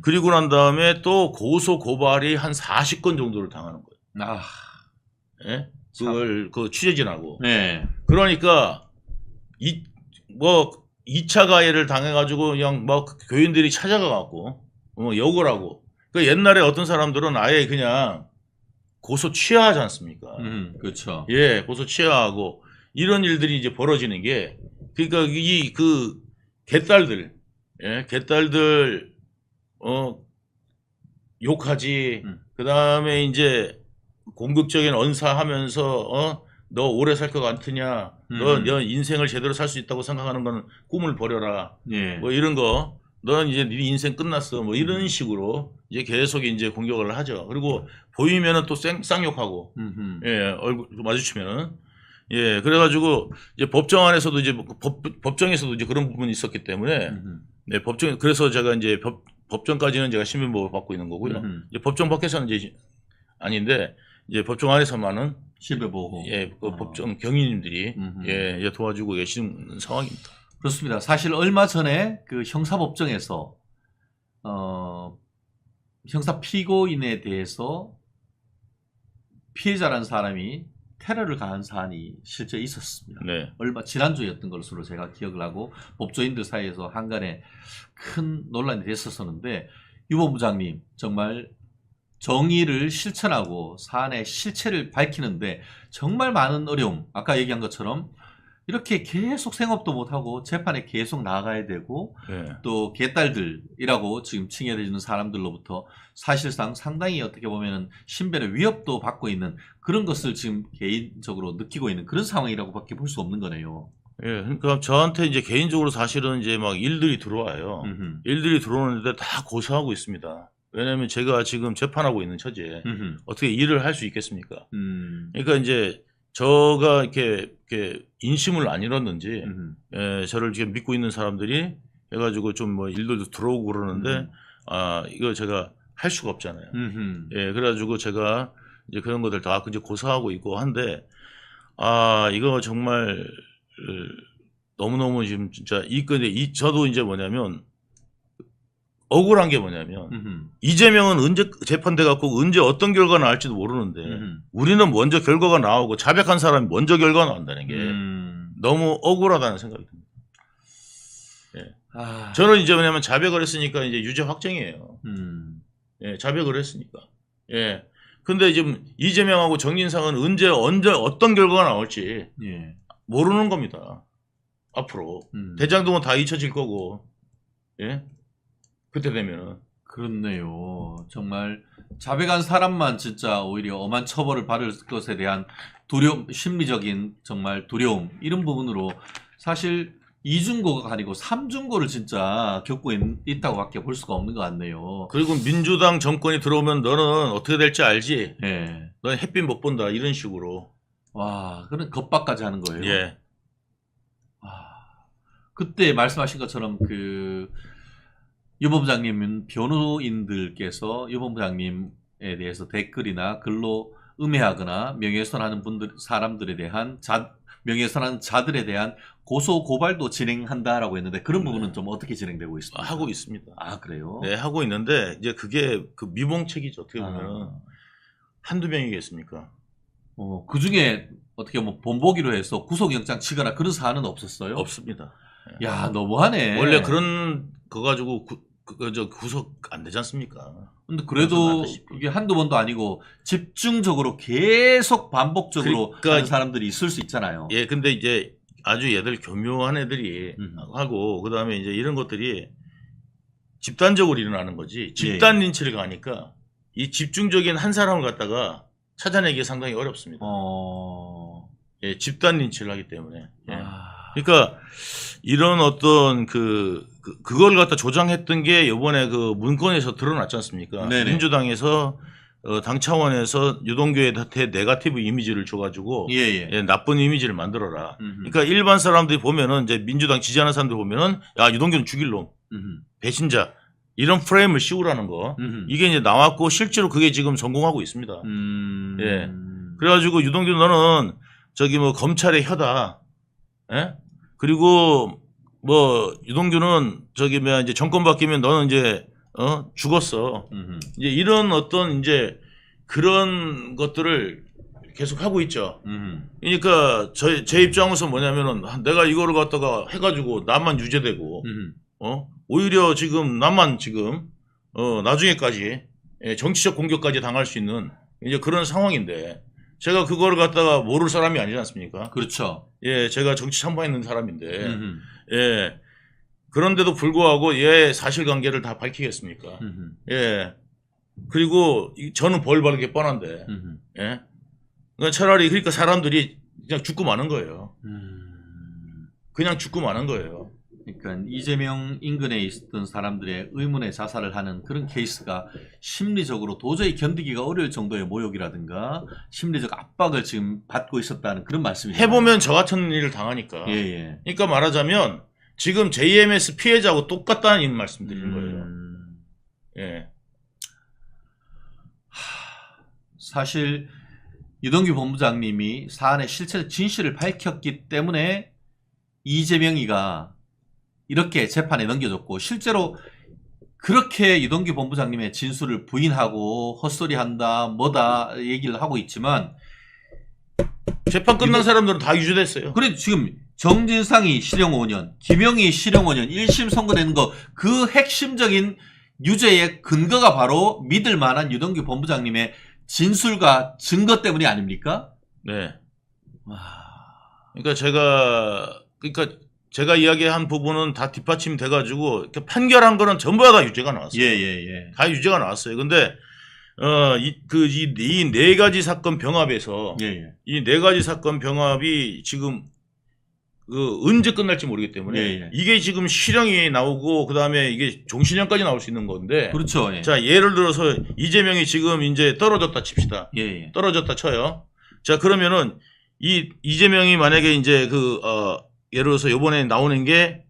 그리고 난 다음에 또 고소 고발이 한 40건 정도를 당하는 거예요. 예? 그걸 취재진하고. 네. 그러니까 2차 가해를 당해가지고 그냥 막 교인들이 찾아가 갖고 욕을 하고. 그 옛날에 어떤 사람들은 아예 그냥 고소 취하하지 않습니까? 그렇죠. 예, 고소 취하하고 이런 일들이 이제 벌어지는 게 그러니까 개딸들 욕하지. 그다음에 이제 공격적인 언사하면서 너 오래 살 것 같으냐? 너 인생을 제대로 살 수 있다고 생각하는 건 꿈을 버려라. 예. 뭐 이런 거. 넌 이제 네 인생 끝났어. 뭐 이런 식으로 이제 계속 이제 공격을 하죠. 그리고 보이면은 또 쌍욕하고, 예, 얼굴 마주치면은, 예, 그래가지고 이제 법정 안에서도 이제 법정에서도 이제 그런 부분이 있었기 때문에, 네, 그래서 제가 이제 법정까지는 제가 신변보호를 받고 있는 거고요. 이제 법정 밖에서는 이제 아닌데, 이제 법정 안에서만은 신변보호. 예, 그 법정 경위님들이 예, 도와주고 계시는 상황입니다. 그렇습니다. 사실 얼마 전에 그 형사법정에서 형사 피고인에 대해서 피해자라는 사람이 테러를 가한 사안이 실제 있었습니다. 네. 지난주였던 것으로 제가 기억을 하고 법조인들 사이에서 한간에 큰 논란이 됐었는데 유 본부장님 정말 정의를 실천하고 사안의 실체를 밝히는데 정말 많은 어려움, 아까 얘기한 것처럼 이렇게 계속 생업도 못하고 재판에 계속 나가야 되고 또 개딸들이라고 지금 칭해지는 사람들로부터 사실상 상당히 어떻게 보면은 신변의 위협도 받고 있는 그런 것을 지금 개인적으로 느끼고 있는 그런 상황이라고밖에 볼 수 없는 거네요. 예, 그러니까 저한테 이제 개인적으로 사실은 이제 막 일들이 들어와요. 일들이 들어오는데 다 고소하고 있습니다. 왜냐하면 제가 지금 재판하고 있는 처지에 어떻게 일을 할 수 있겠습니까? 그러니까 이제 저가 이렇게 인심을 안 잃었는지 저를 지금 믿고 있는 사람들이 해가지고 좀 뭐 일들도 들어오고 그러는데 이거 제가 할 수가 없잖아요. 예, 그래가지고 제가 이제 그런 것들 다 이제 고사하고 있고 한데 이거 정말 너무너무 지금 진짜 저도 이제 뭐냐면 억울한 게 뭐냐면 이재명은 언제 재판돼 갖고 언제 어떤 결과가 나올지도 모르는데 우리는 먼저 결과가 나오고 자백한 사람이 먼저 결과가 나온다는 게 너무 억울하다는 생각이 듭니다. 예. 저는 이제 왜냐면 자백을 했으니까 이제 유죄 확정이에요. 예, 자백을 했으니까. 예. 근데 지금 이재명하고 정진상은 언제 어떤 결과가 나올지 예. 모르는 겁니다. 앞으로 대장동은 다 잊혀질 거고, 예. 그때 되면은. 그렇네요. 정말 자백한 사람만 진짜 오히려 엄한 처벌을 받을 것에 대한 두려움, 심리적인 정말 두려움 이런 부분으로 사실 2중고가 아니고 3중고를 진짜 겪고 있다고밖에 볼 수가 없는 것 같네요. 그리고 민주당 정권이 들어오면 너는 어떻게 될지 알지? 예. 너는 햇빛 못 본다 이런 식으로. 와, 그런 겁박까지 하는 거예요. 예. 그때 말씀하신 것처럼 유 본부장님은 변호인들께서 유 본부장님에 대해서 댓글이나 글로 음해하거나 명예훼손하는 사람들에 대한 명예훼손하는 자들에 대한 고소 고발도 진행한다라고 했는데 그런 부분은 좀 어떻게 진행되고 있습니까? 하고 있습니다. 아, 그래요? 네, 하고 있는데 이제 그게 그 미봉책이죠. 어떻게 보면 한두 명이겠습니까? 그 중에 어떻게 뭐 본보기로 해서 구속영장 치거나 그런 사안은 없었어요? 없습니다. 야, 너무하네. 원래 그런 거 가지고 구속 안 되지 않습니까? 근데 그래도 이게 한두 번도 아니고 집중적으로 계속 반복적으로 하는 사람들이 있을 수 있잖아요. 예, 근데 이제 아주 얘들 교묘한 애들이 하고 그다음에 이제 이런 것들이 집단적으로 일어나는 거지. 집단 린치를 가니까 이 집중적인 한 사람을 갖다가 찾아내기 상당히 어렵습니다. 예, 집단 린치를 하기 때문에. 예. 그러니까 이런 어떤 그걸 갖다 조장했던 게 이번에 그 문건에서 드러났지 않습니까? 네네. 민주당에서 당 차원에서 유동규한테 네거티브 이미지를 줘가지고 예, 나쁜 이미지를 만들어라. 그러니까 일반 사람들이 보면은 이제 민주당 지지하는 사람들 보면은 야 유동규는 죽일 놈, 배신자 이런 프레임을 씌우라는 거 이게 이제 나왔고 실제로 그게 지금 성공하고 있습니다. 예, 그래가지고 유동규 너는 저기 뭐 검찰의 혀다. 예? 그리고 뭐 유동규는 저기 뭐 이제 정권 바뀌면 너는 이제 죽었어. 이제 이런 어떤 이제 그런 것들을 계속 하고 있죠. 그러니까 제 입장에서 뭐냐면은 내가 이거를 갖다가 해가지고 나만 유죄되고 오히려 지금 나만 지금 나중에까지 정치적 공격까지 당할 수 있는 이제 그런 상황인데 제가 그거를 갖다가 모를 사람이 아니지 않습니까? 그렇죠. 예, 제가 정치 참여했는 사람인데 예. 그런데도 불구하고 얘 사실관계를 다 밝히겠습니까? 예. 그리고 저는 벌 받을 게 뻔한데, 예. 그러니까 차라리 그러니까 사람들이 그냥 죽고 마는 거예요. 그냥 죽고 마는 거예요. 그러니까 이재명 인근에 있었던 사람들의 의문의 자살을 하는 그런 케이스가 심리적으로 도저히 견디기가 어려울 정도의 모욕이라든가 심리적 압박을 지금 받고 있었다는 그런 말씀이죠. 해보면 저 같은 일을 당하니까. 예. 그러니까 말하자면 지금 JMS 피해자하고 똑같다는 말씀드리는 거예요. 예. 사실 유동규 본부장님이 사안의 실체 진실을 밝혔기 때문에 이재명이가 이렇게 재판에 넘겨졌고 실제로 그렇게 유동규 본부장님의 진술을 부인하고 헛소리한다 뭐다 얘기를 하고 있지만 재판 끝난 사람들은 다 유죄됐어요. 그래 지금 정진상이 실형 5년, 김영희 실형 5년 1심 선고되는 거 그 핵심적인 유죄의 근거가 바로 믿을 만한 유동규 본부장님의 진술과 증거 때문이 아닙니까? 네. 그러니까 제가 이야기한 부분은 다 뒷받침 돼가지고 판결한 거는 전부 다 유죄가 나왔어요. 예. 다 유죄가 나왔어요. 근데 이 네 가지 사건 병합에서 이 네 가지 사건 병합이 지금 언제 끝날지 모르기 때문에 이게 지금 실형이 나오고 그 다음에 이게 종신형까지 나올 수 있는 건데. 그렇죠. 자 예를 들어서 이재명이 지금 이제 떨어졌다 칩시다. 떨어졌다 쳐요. 자 그러면은 이재명이 만약에 이제 예를 들어서 요번에 나오는 게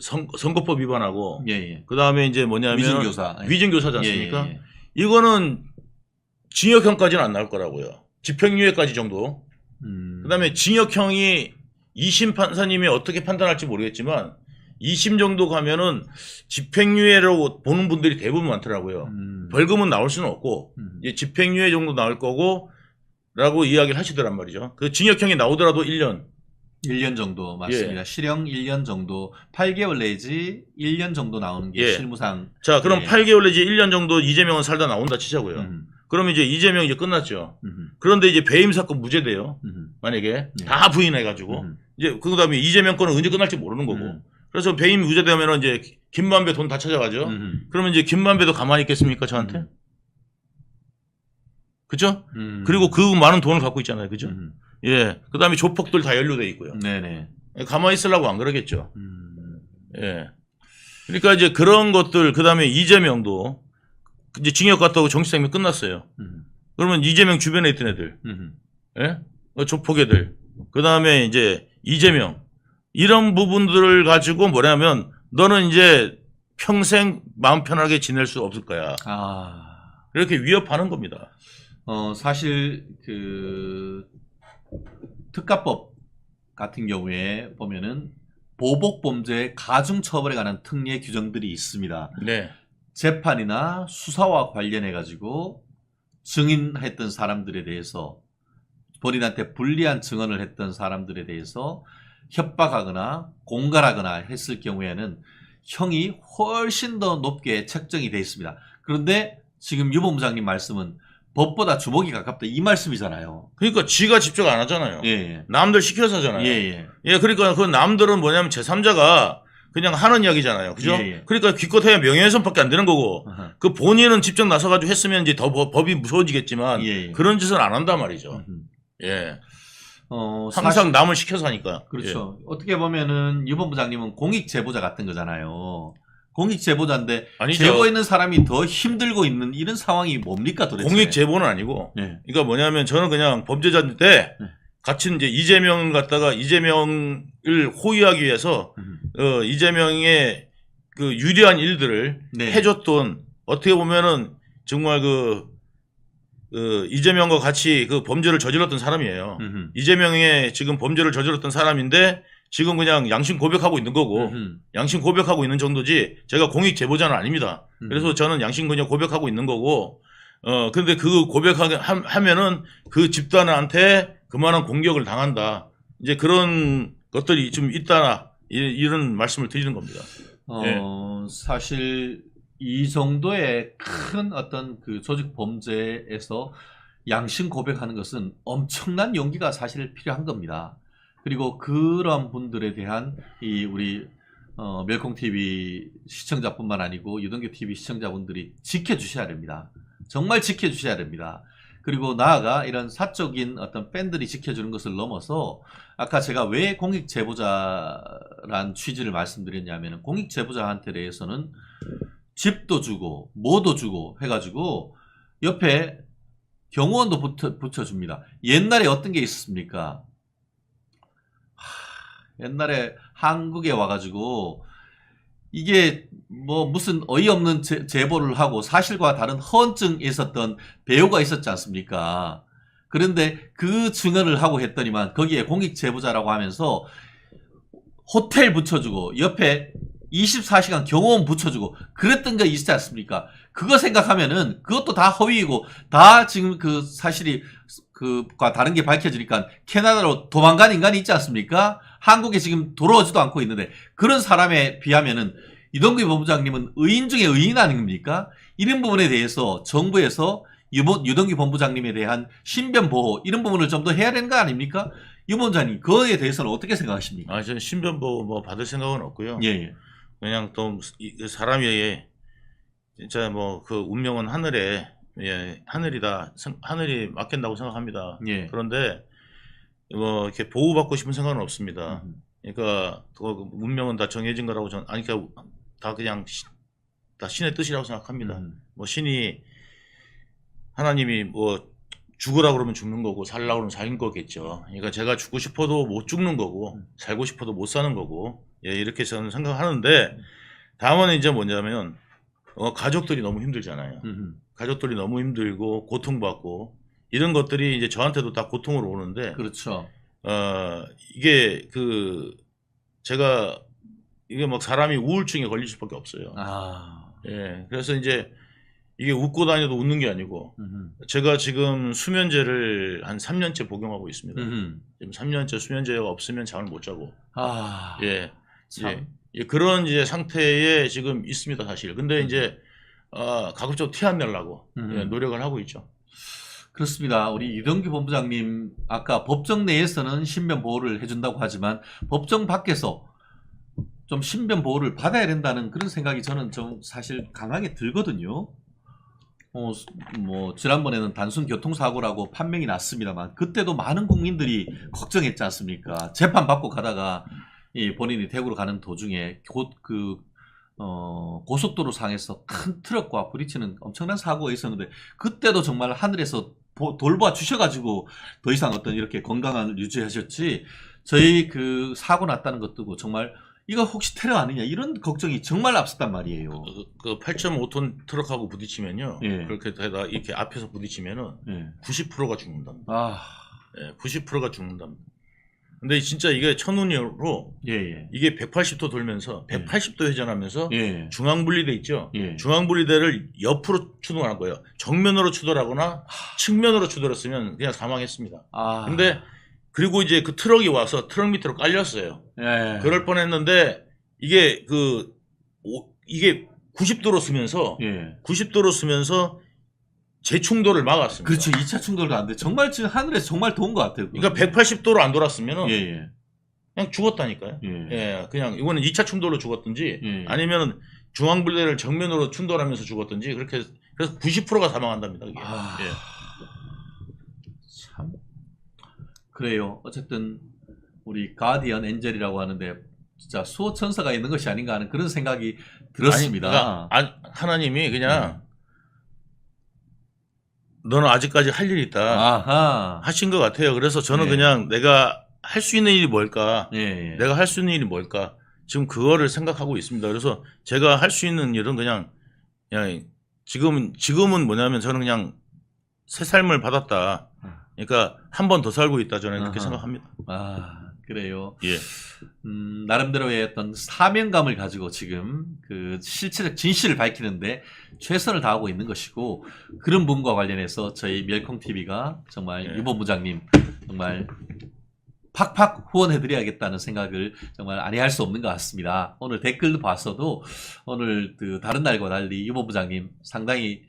선거법 위반하고 그 다음에 이제 뭐냐면 위증교사지 않습니까? 이거는 징역형까지는 안 나올 거라고요. 집행유예까지 정도. 그 다음에 징역형이 2심 판사님이 어떻게 판단할지 모르겠지만 2심 정도 가면은 집행유예로 보는 분들이 대부분 많더라고요. 벌금은 나올 수는 없고 이제 집행유예 정도 나올 거고 라고 이야기를 하시더란 말이죠. 그 징역형이 나오더라도 1년 1년 정도 맞습니다. 실형 1년 정도, 8개월 내지 1년 정도 나오는 게 실무상. 자, 그럼 8개월 내지 1년 정도 이재명은 살다 나온다 치자고요. 그러면 이제 이재명 이제 끝났죠. 그런데 이제 배임 사건 무죄돼요. 만약에 다 부인해가지고 이제 그다음에 이재명 건은 언제 끝날지 모르는 거고. 그래서 배임 무죄되면 이제 김만배 돈 다 찾아가죠. 그러면 이제 김만배도 가만히 있겠습니까 저한테? 그죠? 그리고 그 많은 돈을 갖고 있잖아요, 그죠? 예. 그다음에 조폭들 다 연루돼 있고요. 네네. 가만히 있으려고 안 그러겠죠. 예. 그러니까 이제 그런 것들, 그다음에 이재명도 이제 징역 갔다 오고 정치생명 끝났어요. 그러면 이재명 주변에 있던 애들, 예? 조폭 애들, 그다음에 이제 이재명 이런 부분들을 가지고 뭐냐면 너는 이제 평생 마음 편하게 지낼 수 없을 거야. 이렇게 위협하는 겁니다. 사실 그 특가법 같은 경우에 보면은 보복 범죄 가중 처벌에 관한 특례 규정들이 있습니다. 네. 재판이나 수사와 관련해 가지고 증인했던 사람들에 대해서 본인한테 불리한 증언을 했던 사람들에 대해서 협박하거나 공갈하거나 했을 경우에는 형이 훨씬 더 높게 책정이 되어 있습니다. 그런데 지금 유 본부장님 말씀은 법보다 주먹이 가깝다 이 말씀이잖아요. 그러니까 지가 직접 안 하잖아요. 남들 시켜서 하잖아요. 예, 그러니까 그 남들은 뭐냐면 제3자가 그냥 하는 이야기잖아요. 그죠? 그러니까 기껏해야 명예훼손밖에 안 되는 거고 그 본인은 직접 나서가지고 했으면 이제 더 법이 무서워지겠지만 그런 짓은 안 한단 말이죠. 예. 항상 사실, 남을 시켜서 하니까. 그렇죠. 어떻게 보면은 유 본부장님은 공익 제보자 같은 거잖아요. 공익 제보자인데 제보있는 사람이 더 힘들고 있는 이런 상황이 뭡니까 도대체? 공익 제보는 아니고. 그러니까 뭐냐면 저는 그냥 범죄자인데 같이 이제 이재명 갖다가 이재명을 호위하기 위해서 이재명의 그 유리한 일들을 해줬던 어떻게 보면은 정말 이재명과 같이 그 범죄를 저질렀던 사람이에요. 이재명의 지금 범죄를 저질렀던 사람인데 지금 그냥 양심 고백하고 있는 거고 양심 고백하고 있는 정도지 제가 공익 제보자는 아닙니다. 그래서 저는 양심 그냥 고백하고 있는 거고 근데 그 고백하면은 그 집단한테 그만한 공격을 당한다. 이제 그런 것들이 좀 있다. 이런 말씀을 드리는 겁니다. 사실 이 정도의 큰 어떤 그 조직 범죄에서 양심 고백하는 것은 엄청난 용기가 사실 필요한 겁니다. 그리고 그런 분들에 대한 이 우리 멸콩TV 시청자뿐만 아니고 유동규TV 시청자분들이 지켜주셔야 됩니다. 정말 지켜주셔야 됩니다. 그리고 나아가 이런 사적인 어떤 팬들이 지켜주는 것을 넘어서 아까 제가 왜 공익제보자란 취지를 말씀드렸냐면 공익제보자한테 대해서는 집도 주고 뭐도 주고 해가지고 옆에 경호원도 붙여줍니다. 옛날에 어떤 게 있었습니까? 옛날에 한국에 와가지고 이게 뭐 무슨 어이없는 제보를 하고 사실과 다른 허언증이 있었던 배우가 있었지 않습니까? 그런데 그 증언을 하고 했더니만 거기에 공익제보자라고 하면서 호텔 붙여주고 옆에 24시간 경호원 붙여주고 그랬던 거 있지 않습니까? 그거 생각하면은 그것도 다 허위이고 다 지금 그 사실이 그과 다른 게 밝혀지니까 캐나다로 도망간 인간이 있지 않습니까? 한국에 지금 돌아오지도 않고 있는데 그런 사람에 비하면은 유동규 본부장님은 의인 중에 의인 아닙니까? 이런 부분에 대해서 정부에서 유동규 본부장님에 대한 신변 보호 이런 부분을 좀 더 해야 되는 거 아닙니까? 유 본부장님 그거에 대해서는 어떻게 생각하십니까? 저는 신변 보호 뭐 받을 생각은 없고요. 그냥 또 사람이 진짜 뭐 그 운명은 하늘에 하늘이다 하늘이 맡긴다고 생각합니다. 그런데 뭐 이렇게 보호받고 싶은 생각은 없습니다. 그러니까 운명은 다 정해진 거라고 저는 그러니까 다 그냥 다 신의 뜻이라고 생각합니다. 뭐 신이 하나님이 뭐 죽으라 그러면 죽는 거고 살라 그러면 사는 거겠죠. 그러니까 제가 죽고 싶어도 못 죽는 거고 살고 싶어도 못 사는 거고 이렇게 저는 생각하는데 다만 이제 뭐냐면 가족들이 너무 힘들잖아요. 가족들이 너무 힘들고 고통받고 이런 것들이 이제 저한테도 다 고통으로 오는데 그렇죠. 이게 제가 이게 막 사람이 우울증에 걸릴 수밖에 없어요. 그래서 이제 이게 웃고 다녀도 웃는 게 아니고 제가 지금 수면제를 한 3년째 복용하고 있습니다. 지금 3년째 수면제가 없으면 잠을 못 자고. 예. 참. 예, 그런 이제 상태에 지금 있습니다, 사실. 근데 이제 가급적 티 안 내려고 예, 노력을 하고 있죠. 그렇습니다. 우리 이동규 본부장님 아까 법정 내에서는 신변 보호를 해준다고 하지만 법정 밖에서 좀 신변 보호를 받아야 된다는 그런 생각이 저는 좀 사실 강하게 들거든요. 뭐 지난번에는 단순 교통사고라고 판명이 났습니다만 그때도 많은 국민들이 걱정했지 않습니까? 재판 받고 가다가 이 본인이 대구로 가는 도중에 고속도로 상에서 큰 트럭과 부딪히는 엄청난 사고가 있었는데 그때도 정말 하늘에서 돌봐 주셔가지고 더 이상 어떤 이렇게 건강을 유지하셨지 저희 그 사고 났다는 것도 정말 이거 혹시 테러 아니냐 이런 걱정이 정말 앞섰단 말이에요. 그 8.5톤 트럭하고 부딪히면요. 예. 그렇게 되다 이렇게 앞에서 부딪히면은 예. 90%가 죽는답니다. 아, 예, 90%가 죽는답니다. 근데 진짜 이게 천운으로 예. 이게 180도 돌면서 180도 회전하면서 예. 중앙분리대 있죠. 예. 중앙분리대를 옆으로 추돌한 거예요. 정면으로 추돌하거나 측면으로 추돌했으면 그냥 사망했습니다. 아. 근데 그리고 이제 그 트럭이 와서 트럭 밑으로 깔렸어요. 예. 그럴 뻔했는데 이게 이게 90도로 쓰면서 예. 90도로 쓰면서 재충돌을 막았습니다. 그렇죠. 2차 충돌도 안 돼. 정말 지금 하늘에서 정말 도운 것 같아요. 그러니까 180도로 안 돌았으면은 예. 그냥 죽었다니까요. 예. 예, 그냥 이거는 2차 충돌로 죽었든지 예. 아니면 중앙분리대를 정면으로 충돌하면서 죽었든지 그렇게 그래서 90%가 사망한답니다. 그게. 아. 예. 참. 그래요. 어쨌든 우리 가디언 엔젤이라고 하는데 진짜 수호천사가 있는 것이 아닌가 하는 그런 생각이 들었습니다. 아니, 그러니까 하나님이 그냥 너는 아직까지 할 일이 있다 아하. 하신 것 같아요. 그래서 저는 예. 그냥 내가 할 수 있는 일이 뭘까? 예. 내가 할 수 있는 일이 뭘까? 지금 그거를 생각하고 있습니다. 그래서 제가 할 수 있는 일은 그냥 지금은 뭐냐면 저는 그냥 새 삶을 받았다. 그러니까 한 번 더 살고 있다. 저는 그렇게 생각합니다. 아, 그래요. 예. 나름대로의 어떤 사명감을 가지고 지금 그 실체적 진실을 밝히는데 최선을 다하고 있는 것이고 그런 분과 관련해서 저희 멸콩TV가 정말 예. 유 본부장님 정말 팍팍 후원해드려야겠다는 생각을 정말 아니할 수 없는 것 같습니다. 오늘 댓글도 봤어도 오늘 그 다른 날과 달리 유 본부장님 상당히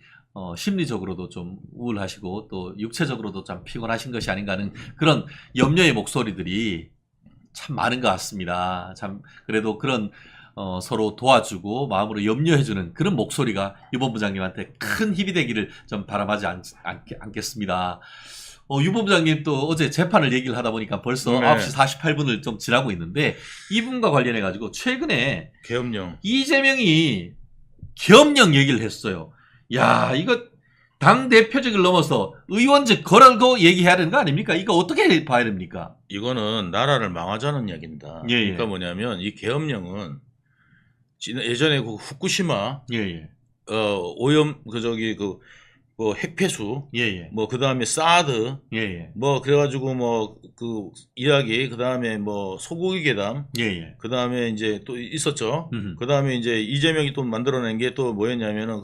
심리적으로도 좀 우울하시고 또 육체적으로도 좀 피곤하신 것이 아닌가 하는 그런 염려의 목소리들이 참 많은 것 같습니다. 참 그래도 그런 서로 도와주고 마음으로 염려해주는 그런 목소리가 유 본부장님한테 큰 힘이 되기를 좀 바람하지 않겠습니다. 유 본부장님 또 어제 재판을 얘기를 하다 보니까 벌써 네. 9시 48분을 좀 지나고 있는데 이분과 관련해 가지고 최근에 계엄령. 이재명이 계엄령 얘기를 했어요. 야, 이거 당 대표직을 넘어서 의원직 걸고 얘기해야 되는 거 아닙니까? 이거 어떻게 봐야 됩니까? 이거는 나라를 망하자는 이야기입니다. 예. 그러니까 뭐냐면 이 계엄령은 예전에 그 후쿠시마 예. 오염 뭐 핵폐수 예. 뭐 그다음에 사드 예. 뭐 그래가지고 뭐 그 이야기 그다음에 뭐 소고기 괴담 예. 그다음에 이제 또 있었죠. 음흠. 그다음에 이제 이재명이 또 만들어낸 게 또 뭐였냐면은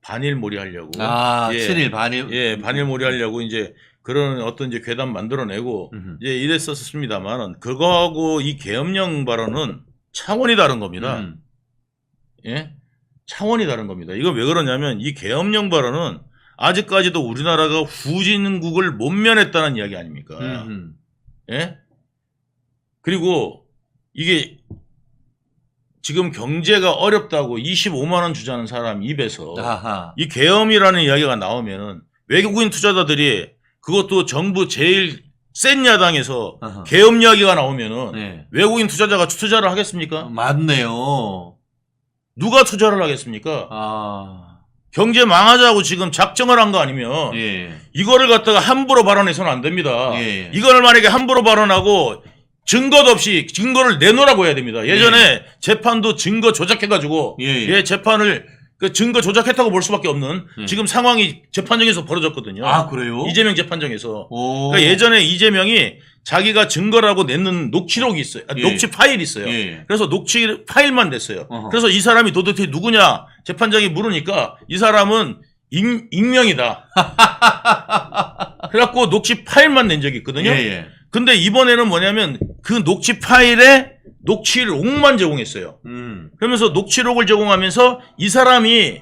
반일몰이 하려고 아, 예. 친일 반일. 예, 반일몰이 하려고 이제 그런 어떤 이제 괴담 만들어내고 이제 이랬었습니다만은 그거하고 이 계엄령 발언은 차원이 다른 겁니다. 예? 차원이 다른 겁니다. 이거 왜 그러냐면 이 계엄령 발언은 아직까지도 우리나라가 후진국을 못 면했다는 이야기 아닙니까? 예? 그리고 이게 지금 경제가 어렵다고 25만 원 주자는 사람 입에서 아하. 이 계엄이라는 이야기가 나오면은 외국인 투자자들이 그것도 정부 제일 센 야당에서 아하. 계엄 이야기가 나오면은 네. 외국인 투자자가 투자를 하겠습니까? 맞네요. 누가 투자를 하겠습니까? 아. 경제 망하자고 지금 작정을 한 거 아니면 예. 이거를 갖다가 함부로 발언해서는 안 됩니다. 예. 이거를 만약에 함부로 발언하고 증거도 없이 증거를 내놓으라고 해야 됩니다. 예전에 재판도 증거 조작해가지고 예. 재판을 그 증거 조작했다고 볼 수밖에 없는 지금 상황이 재판정에서 벌어졌거든요. 아, 그래요? 이재명 재판정에서. 오. 그러니까 예전에 이재명이 자기가 증거라고 내는 녹취록이 있어요. 예. 녹취 파일이 있어요. 예. 그래서 녹취 파일만 냈어요. 어허. 그래서 이 사람이 도대체 누구냐 재판장이 물으니까 이 사람은 익명이다. 그래갖고 녹취 파일만 낸 적이 있거든요. 예. 근데 이번에는 뭐냐면 그 녹취 파일에 녹취록만 제공했어요. 그러면서 녹취록을 제공하면서 이 사람이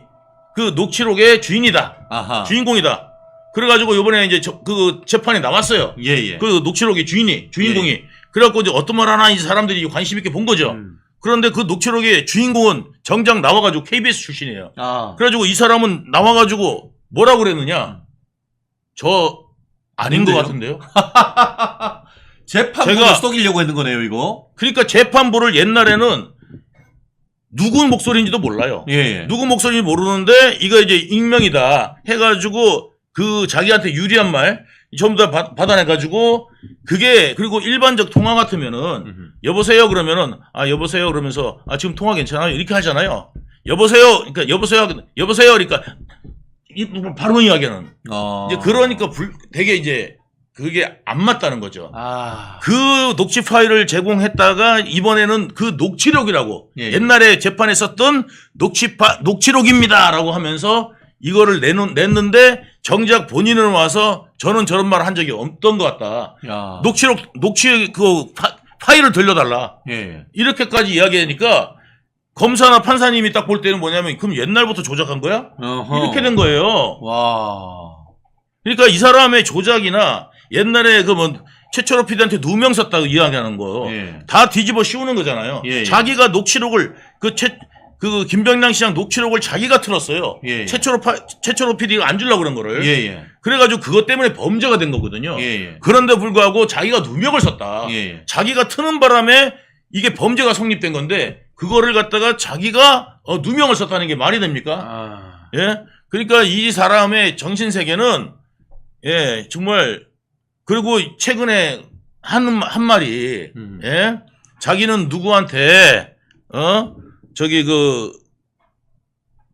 그 녹취록의 주인이다. 아하. 주인공이다. 그래가지고 이번에 이제 그 재판에 나왔어요. 예. 그 녹취록의 주인공이. 예. 그래갖고 이제 어떤 말 하나 이 사람들이 관심 있게 본 거죠. 그런데 그 녹취록의 주인공은 정작 나와가지고 KBS 출신이에요. 아. 그래가지고 이 사람은 나와가지고 뭐라고 그랬느냐? 저 아닌 것 같은데요? 재판부를 제가- 속이려고 했는 거네요, 이거. 그러니까 재판부를 옛날에는 누구 목소리인지도 몰라요. 예. 누구 목소리인지 모르는데 이거 이제 익명이다 해가지고 그 자기한테 유리한 말 전부 다 받아내가지고 그게 그리고 일반적 통화 같으면은 여보세요 그러면은 여보세요 그러면서 지금 통화 괜찮아요 이렇게 하잖아요. 여보세요 그러니까 여보세요 그러니까 바로 이야기하는 이제 그러니까 되게 이제 그게 안 맞다는 거죠. 그 녹취 파일을 제공했다가 이번에는 그 녹취록이라고 예. 옛날에 재판에 썼던 녹취록입니다라고 하면서 이거를 냈는데 정작 본인은 와서 저는 저런 말 한 적이 없던 것 같다. 야. 녹취 그 파일을 들려달라. 예. 이렇게까지 이야기하니까 검사나 판사님이 딱 볼 때는 뭐냐면 그럼 옛날부터 조작한 거야? 어허. 이렇게 된 거예요. 와. 그러니까 이 사람의 조작이나 옛날에 그 뭐 최철호 PD한테 누명 썼다고 이야기하는 거 예. 다 뒤집어 씌우는 거잖아요. 예. 자기가 녹취록을 그 김병량 시장 녹취록을 자기가 틀었어요. 예. 최철호 PD가 안 주려고 그런 거를. 예. 그래가지고 그것 때문에 범죄가 된 거거든요. 예. 그런데 불구하고 자기가 누명을 썼다. 예. 자기가 트는 바람에 이게 범죄가 성립된 건데 그거를 갖다가 자기가 누명을 썼다는 게 말이 됩니까? 예? 그러니까 이 사람의 정신세계는 정말 그리고 최근에 한 말이 자기는 누구한테 저기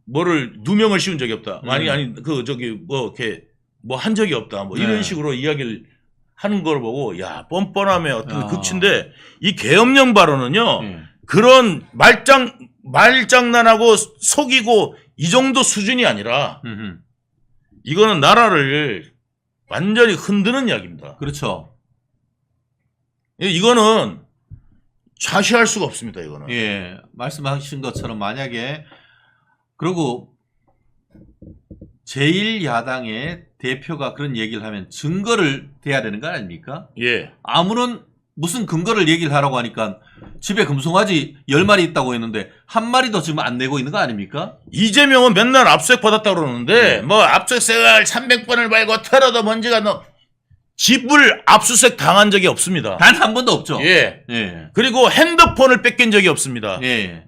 뭐를 누명을 씌운 적이 없다. 아니 이렇게 뭐 한 적이 없다. 뭐 이런 식으로 이야기를 하는 걸 보고 야 뻔뻔함의 어떤 극치인데 이 계엄령 발언은요 그런 말장난하고 속이고 이 정도 수준이 아니라 이거는 나라를 완전히 흔드는 이야기입니다. 그렇죠. 이거는 좌시할 수가 없습니다. 이거는. 예. 말씀하신 것처럼 만약에 그리고 제1야당의 대표가 그런 얘기를 하면 증거를 대야 되는 거 아닙니까? 예. 아무런 무슨 근거를 얘기를 하라고 하니까 집에 금송아지 10마리 있다고 했는데 한 마리도 지금 안 내고 있는 거 아닙니까? 이재명은 맨날 압수수색 받았다고 그러는데 뭐 압수수색을 300번을 밟고 털어도 먼지가 집을 압수수색 당한 적이 없습니다. 단 한 번도 없죠. 예. 예. 그리고 핸드폰을 뺏긴 적이 없습니다. 예.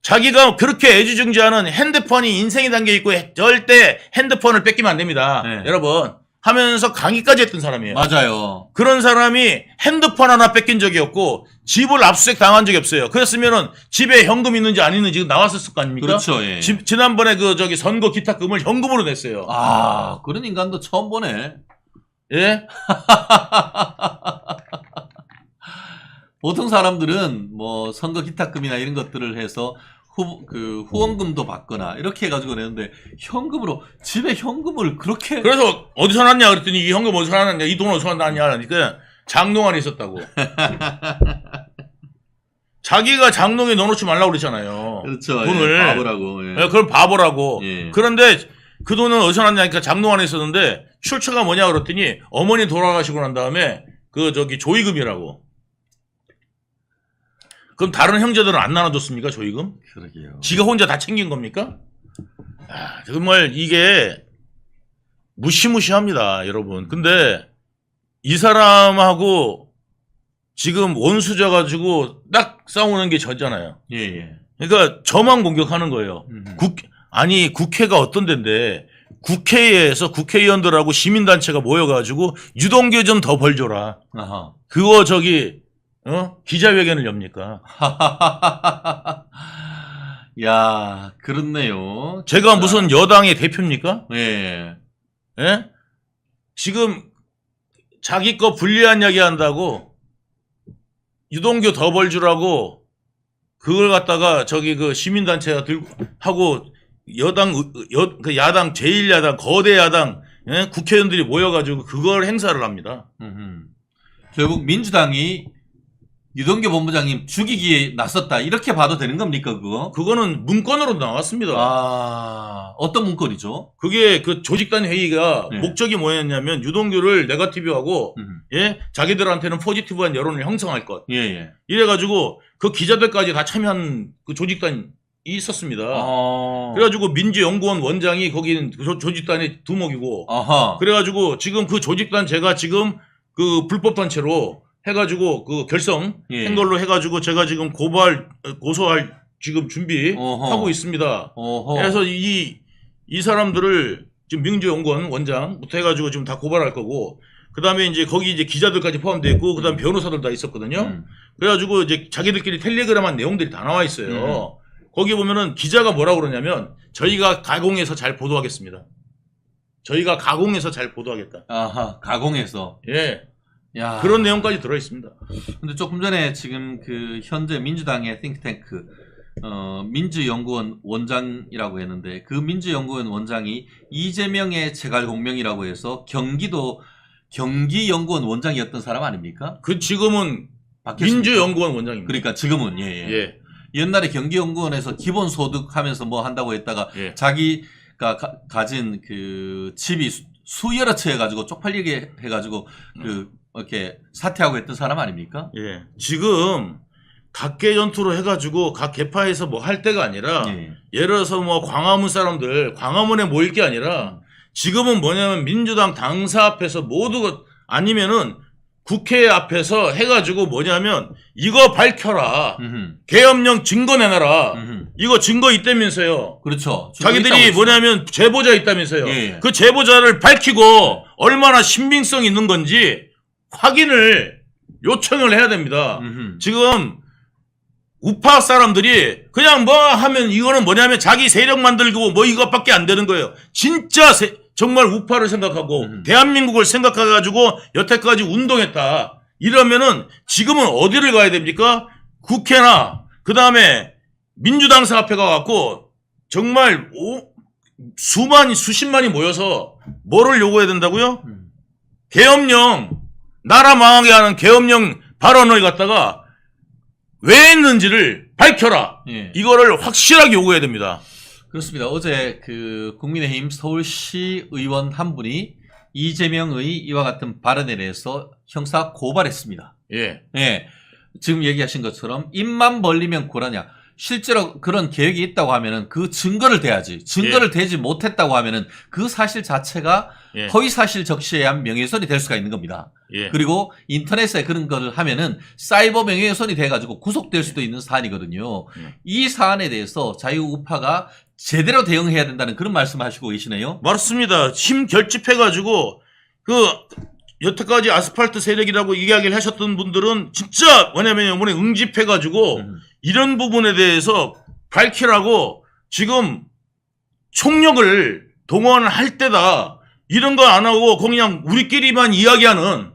자기가 그렇게 애지중지하는 핸드폰이 인생이 담겨 있고 절대 핸드폰을 뺏기면 안 됩니다. 여러분 하면서 강의까지 했던 사람이에요. 맞아요. 그런 사람이 핸드폰 하나 뺏긴 적이 없고 집을 압수수색 당한 적이 없어요. 그랬으면은 집에 현금 있는지 안 있는지 나왔을 거 아닙니까? 그렇죠. 예. 지난번에 선거 기탁금을 현금으로 냈어요. 그런 인간도 처음 보네. 예? 보통 사람들은 뭐 선거 기탁금이나 이런 것들을 해서 후원금도 받거나 이렇게 해가지고 내는데 현금으로 집에 현금을 그렇게 그래서 어디서 났냐 그랬더니 이 현금 어디서 났냐 이 돈 어디서 났냐 하니까 장롱 안에 있었다고. 자기가 장롱에 넣어놓지 말라고 그랬잖아요. 그렇죠. 돈을. 예, 바보라고. 예. 그걸 바보라고. 예. 그런데 그 돈은 어디서 났냐니까 장롱 안에 있었는데 출처가 뭐냐 그랬더니 어머니 돌아가시고 난 다음에 조의금이라고. 그럼 다른 형제들은 안 나눠줬습니까 조의금? 그러게요. 지가 혼자 다 챙긴 겁니까? 정말 이게 무시무시합니다, 여러분. 근데 이 사람하고 지금 원수져 가지고 딱 싸우는 게 저잖아요. 예. 그러니까 저만 공격하는 거예요. 국회가 어떤 데인데 국회에서 국회의원들하고 시민단체가 모여가지고 유동규 좀 더 벌 줘라. 아하. 그거 기자회견을 엽니까? 야, 그렇네요. 제가 무슨 여당의 대표입니까? 예. 예? 지금 자기 거 불리한 이야기 한다고 유동규 더 벌 주라고 그걸 갖다가 저기 그 시민단체가 들고 하고 그 야당 제1야당 거대 야당 예? 국회의원들이 모여가지고 그걸 행사를 합니다. 결국 민주당이 유동규 본부장님 죽이기에 나섰다 이렇게 봐도 되는 겁니까 그거? 그거는 문건으로 나왔습니다. 아 어떤 문건이죠? 그게 그 조직단 회의가 네. 목적이 뭐였냐면 유동규를 네거티브하고 예 자기들한테는 포지티브한 여론을 형성할 것. 예예. 이래가지고 그 기자들까지 다 참여한 그 조직단이 있었습니다. 그래가지고 민주연구원 원장이 거기는 조직단의 두목이고. 아하. 그래가지고 지금 그 조직단 제가 지금 그 불법 단체로 해가지고 그 결성한 걸로 해가지고 제가 지금 고소할 지금 준비하고 있습니다. 그래서 이 사람들을 지금 민주연구원 원장부터 해가지고 지금 다 고발할 거고, 그 다음에 이제 거기 이제 기자들까지 포함되어 있고, 그 다음에 변호사들 다 있었거든요. 그래가지고 이제 자기들끼리 텔레그램한 내용들이 다 나와 있어요. 거기 보면은 기자가 뭐라고 그러냐면 저희가 가공해서 잘 보도하겠습니다. 저희가 가공해서 잘 보도하겠다. 아하, 가공해서. 예. 야. 그런 내용까지 들어있습니다. 근데 조금 전에 지금 그 현재 민주당의 띵크탱크 민주연구원 원장이라고 했는데 그 민주연구원 원장이 이재명의 재갈공명이라고 해서 경기연구원 원장이었던 사람 아닙니까? 그 지금은 바뀌었습니까? 민주연구원 원장입니다. 그러니까 지금은 예. 옛날에 경기연구원에서 기본소득 하면서 뭐 한다고 했다가 자기가 가진 그 집이 수여러 채 해가지고 쪽팔리게 해가지고 이렇게 사퇴하고 했던 사람 아닙니까? 예. 지금 각계 전투로 해가지고 각 계파에서 뭐 할 때가 아니라 예를 들어서 뭐 광화문 사람들 광화문에 모일 게 아니라 지금은 뭐냐면 민주당 당사 앞에서 모두 아니면은 국회 앞에서 해가지고 뭐냐면 이거 밝혀라. 계엄령 증거 내놔라. 이거 증거 있다면서요. 그렇죠. 자기들이 뭐냐면 제보자 있다면서요. 그 제보자를 밝히고 얼마나 신빙성 있는 건지 확인을 요청을 해야 됩니다. 지금 우파 사람들이 그냥 뭐 하면 이거는 뭐냐면 자기 세력 만들고 뭐 이것밖에 안 되는 거예요. 진짜 정말 우파를 생각하고 대한민국을 생각해가지고 여태까지 운동했다. 이러면은 지금은 어디를 가야 됩니까? 국회나 그 다음에 민주당사 앞에 가갖고 정말 수십만이 모여서 뭐를 요구해야 된다고요? 계엄령, 나라 망하게 하는 계엄령 발언을 갖다가 왜 했는지를 밝혀라. 이거를 확실하게 요구해야 됩니다. 그렇습니다. 어제 그 국민의힘 서울시 의원 한 분이 이재명의 이와 같은 발언에 대해서 형사 고발했습니다. 지금 얘기하신 것처럼 입만 벌리면 고라냐. 실제로 그런 계획이 있다고 하면은 그 증거를 대야지. 증거를 대지 못했다고 하면은 그 사실 자체가 허위 사실 적시에 의한 명예훼손이 될 수가 있는 겁니다. 그리고 인터넷에 그런 거를 하면은 사이버 명예훼손이 돼가지고 구속될 수도 있는 사안이거든요. 이 사안에 대해서 자유우파가 제대로 대응해야 된다는 그런 말씀하시고 계시네요. 맞습니다. 힘 결집해가지고 여태까지 아스팔트 세력이라고 이야기를 하셨던 분들은 진짜 뭐냐면 이번에 응집해가지고 이런 부분에 대해서 밝히라고 지금 총력을 동원할 때다. 이런 거 안 하고 그냥 우리끼리만 이야기하는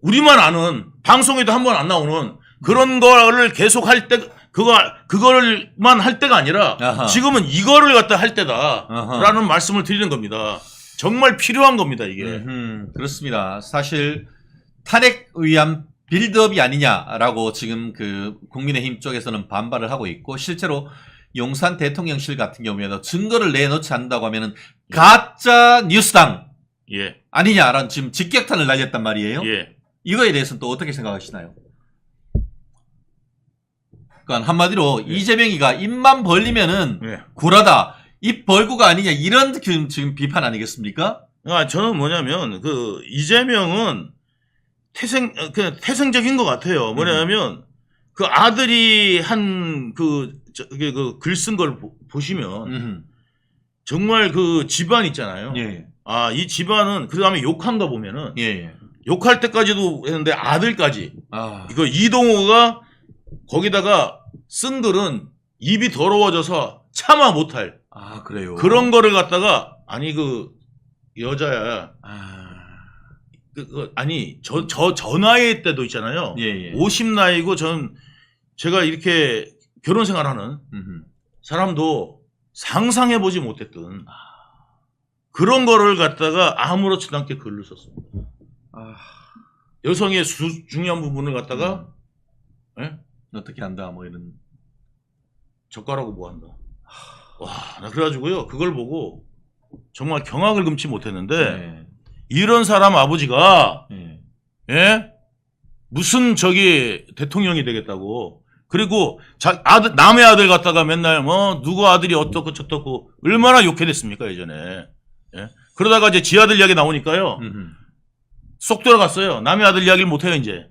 우리만 아는 방송에도 한 번 안 나오는 그런 거를 계속 할 때 그걸만 할 때가 아니라 지금은 이거를 갖다 할 때다라는 말씀을 드리는 겁니다. 정말 필요한 겁니다, 이게. 그렇습니다. 사실 탄핵 위한 빌드업이 아니냐라고 지금 그 국민의힘 쪽에서는 반발을 하고 있고 실제로 용산 대통령실 같은 경우에도 증거를 내놓지 않는다고 하면은 가짜 뉴스당 아니냐라는 지금 직격탄을 날렸단 말이에요. 이거에 대해서는 또 어떻게 생각하시나요? 그러니까 한마디로 이재명이가 입만 벌리면은 굴하다. 입 벌구가 아니냐 이런 지금 비판 아니겠습니까? 저는 뭐냐면 그 이재명은 태생적인 것 같아요. 뭐냐면 그 아들이 한 그 글 쓴 걸 보시면 정말 그 집안 있잖아요. 이 집안은 그 다음에 욕한 거 보면은 욕할 때까지도 했는데 아들까지 이거 이동호가 거기다가 쓴 글은 입이 더러워져서 참아 못할 그래요. 그런 거를 갖다가 아니 그 여자야 아니 저 나이 때도 있잖아요. 예, 예. 50 나이고 제가 이렇게 결혼 생활하는 사람도 상상해보지 못했던 그런 거를 갖다가 아무렇지도 않게 글을 썼습니다. 여성의 중요한 부분을 갖다가 예? 어떻게 한다 뭐 이런 젓가락으로 뭐 한다. 와, 나 그래가지고요 그걸 보고 정말 경악을 금치 못했는데 네. 이런 사람 아버지가 네. 예? 무슨 대통령이 되겠다고. 그리고 남의 아들 갖다가 맨날 뭐 누구 아들이 어떻고 저떻고 얼마나 욕해댔습니까 예전에. 예? 그러다가 이제 지 아들 이야기 나오니까요. 쏙 들어갔어요. 남의 아들 이야기를 못해요 이제.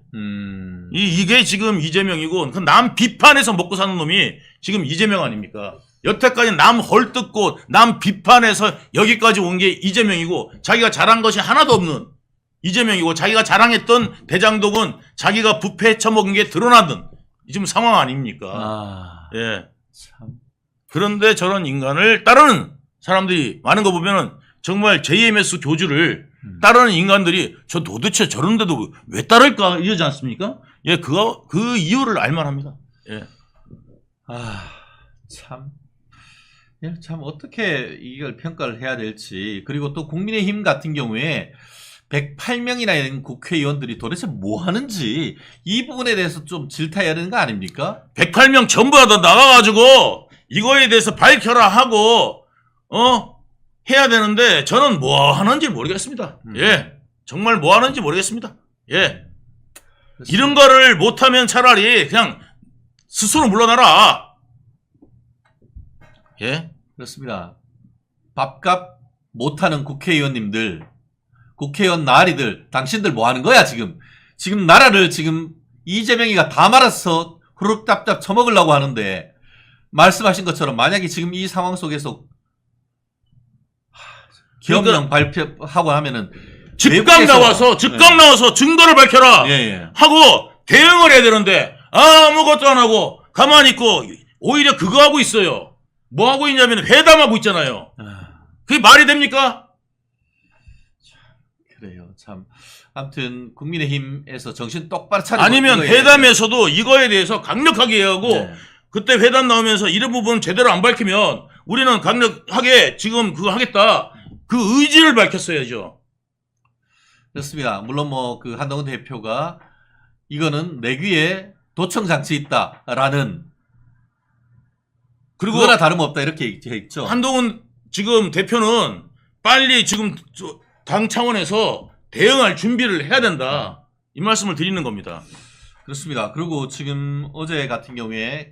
이게 지금 이재명이고 그 남 비판해서 먹고 사는 놈이 지금 이재명 아닙니까? 여태까지 남 헐뜯고 남 비판해서 여기까지 온 게 이재명이고 자기가 잘한 것이 하나도 없는 이재명이고 자기가 자랑했던 대장동은 자기가 부패 처먹은 게 드러나는 지금 상황 아닙니까? 예. 참. 그런데 저런 인간을 따르는 사람들이 많은 거 보면은 정말 JMS 교주를 따르는 인간들이 저 도대체 저런데도 왜 따를까 이러지 않습니까? 예, 그 이유를 알만합니다. 예. 참. 예, 참 어떻게 이걸 평가를 해야 될지. 그리고 또 국민의힘 같은 경우에 108명이나 되는 국회의원들이 도대체 뭐 하는지 이 부분에 대해서 좀 질타해야 되는 거 아닙니까? 108명 전부 다 나가가지고 이거에 대해서 밝혀라 하고 해야 되는데 저는 뭐 하는지 모르겠습니다. 예, 정말 뭐 하는지 모르겠습니다. 예, 그렇습니다. 이런 거를 못하면 차라리 그냥 스스로 물러나라. 예, 그렇습니다. 밥값 못하는 국회의원님들, 국회의원 나리들, 당신들 뭐 하는 거야 지금? 지금 나라를 지금 이재명이가 다 말아서 후루룩답답 처먹으려고 하는데 말씀하신 것처럼 만약에 지금 이 상황 속에서 기업령 발표하고 하면은 즉각 나와서 증거를 밝혀라 하고 대응을 해야 되는데 아무것도 안 하고 가만히 있고 오히려 그거 하고 있어요. 뭐 하고 있냐면 회담하고 있잖아요. 그게 말이 됩니까? 그래요. 참. 아무튼 국민의힘에서 정신 똑바로 차리고 아니면 회담에서도 이거에 대해서 강력하게 하고 그때 회담 나오면서 이런 부분 제대로 안 밝히면 우리는 강력하게 지금 그거 하겠다. 그 의지를 밝혔어야죠. 그렇습니다. 물론 뭐 그 한동훈 대표가 이거는 내귀에 도청 장치 있다라는 그리고 그거나 다름없다 이렇게 있죠. 한동훈 지금 대표는 빨리 지금 당 차원에서 대응할 준비를 해야 된다. 이 말씀을 드리는 겁니다. 그렇습니다. 그리고 지금 어제 같은 경우에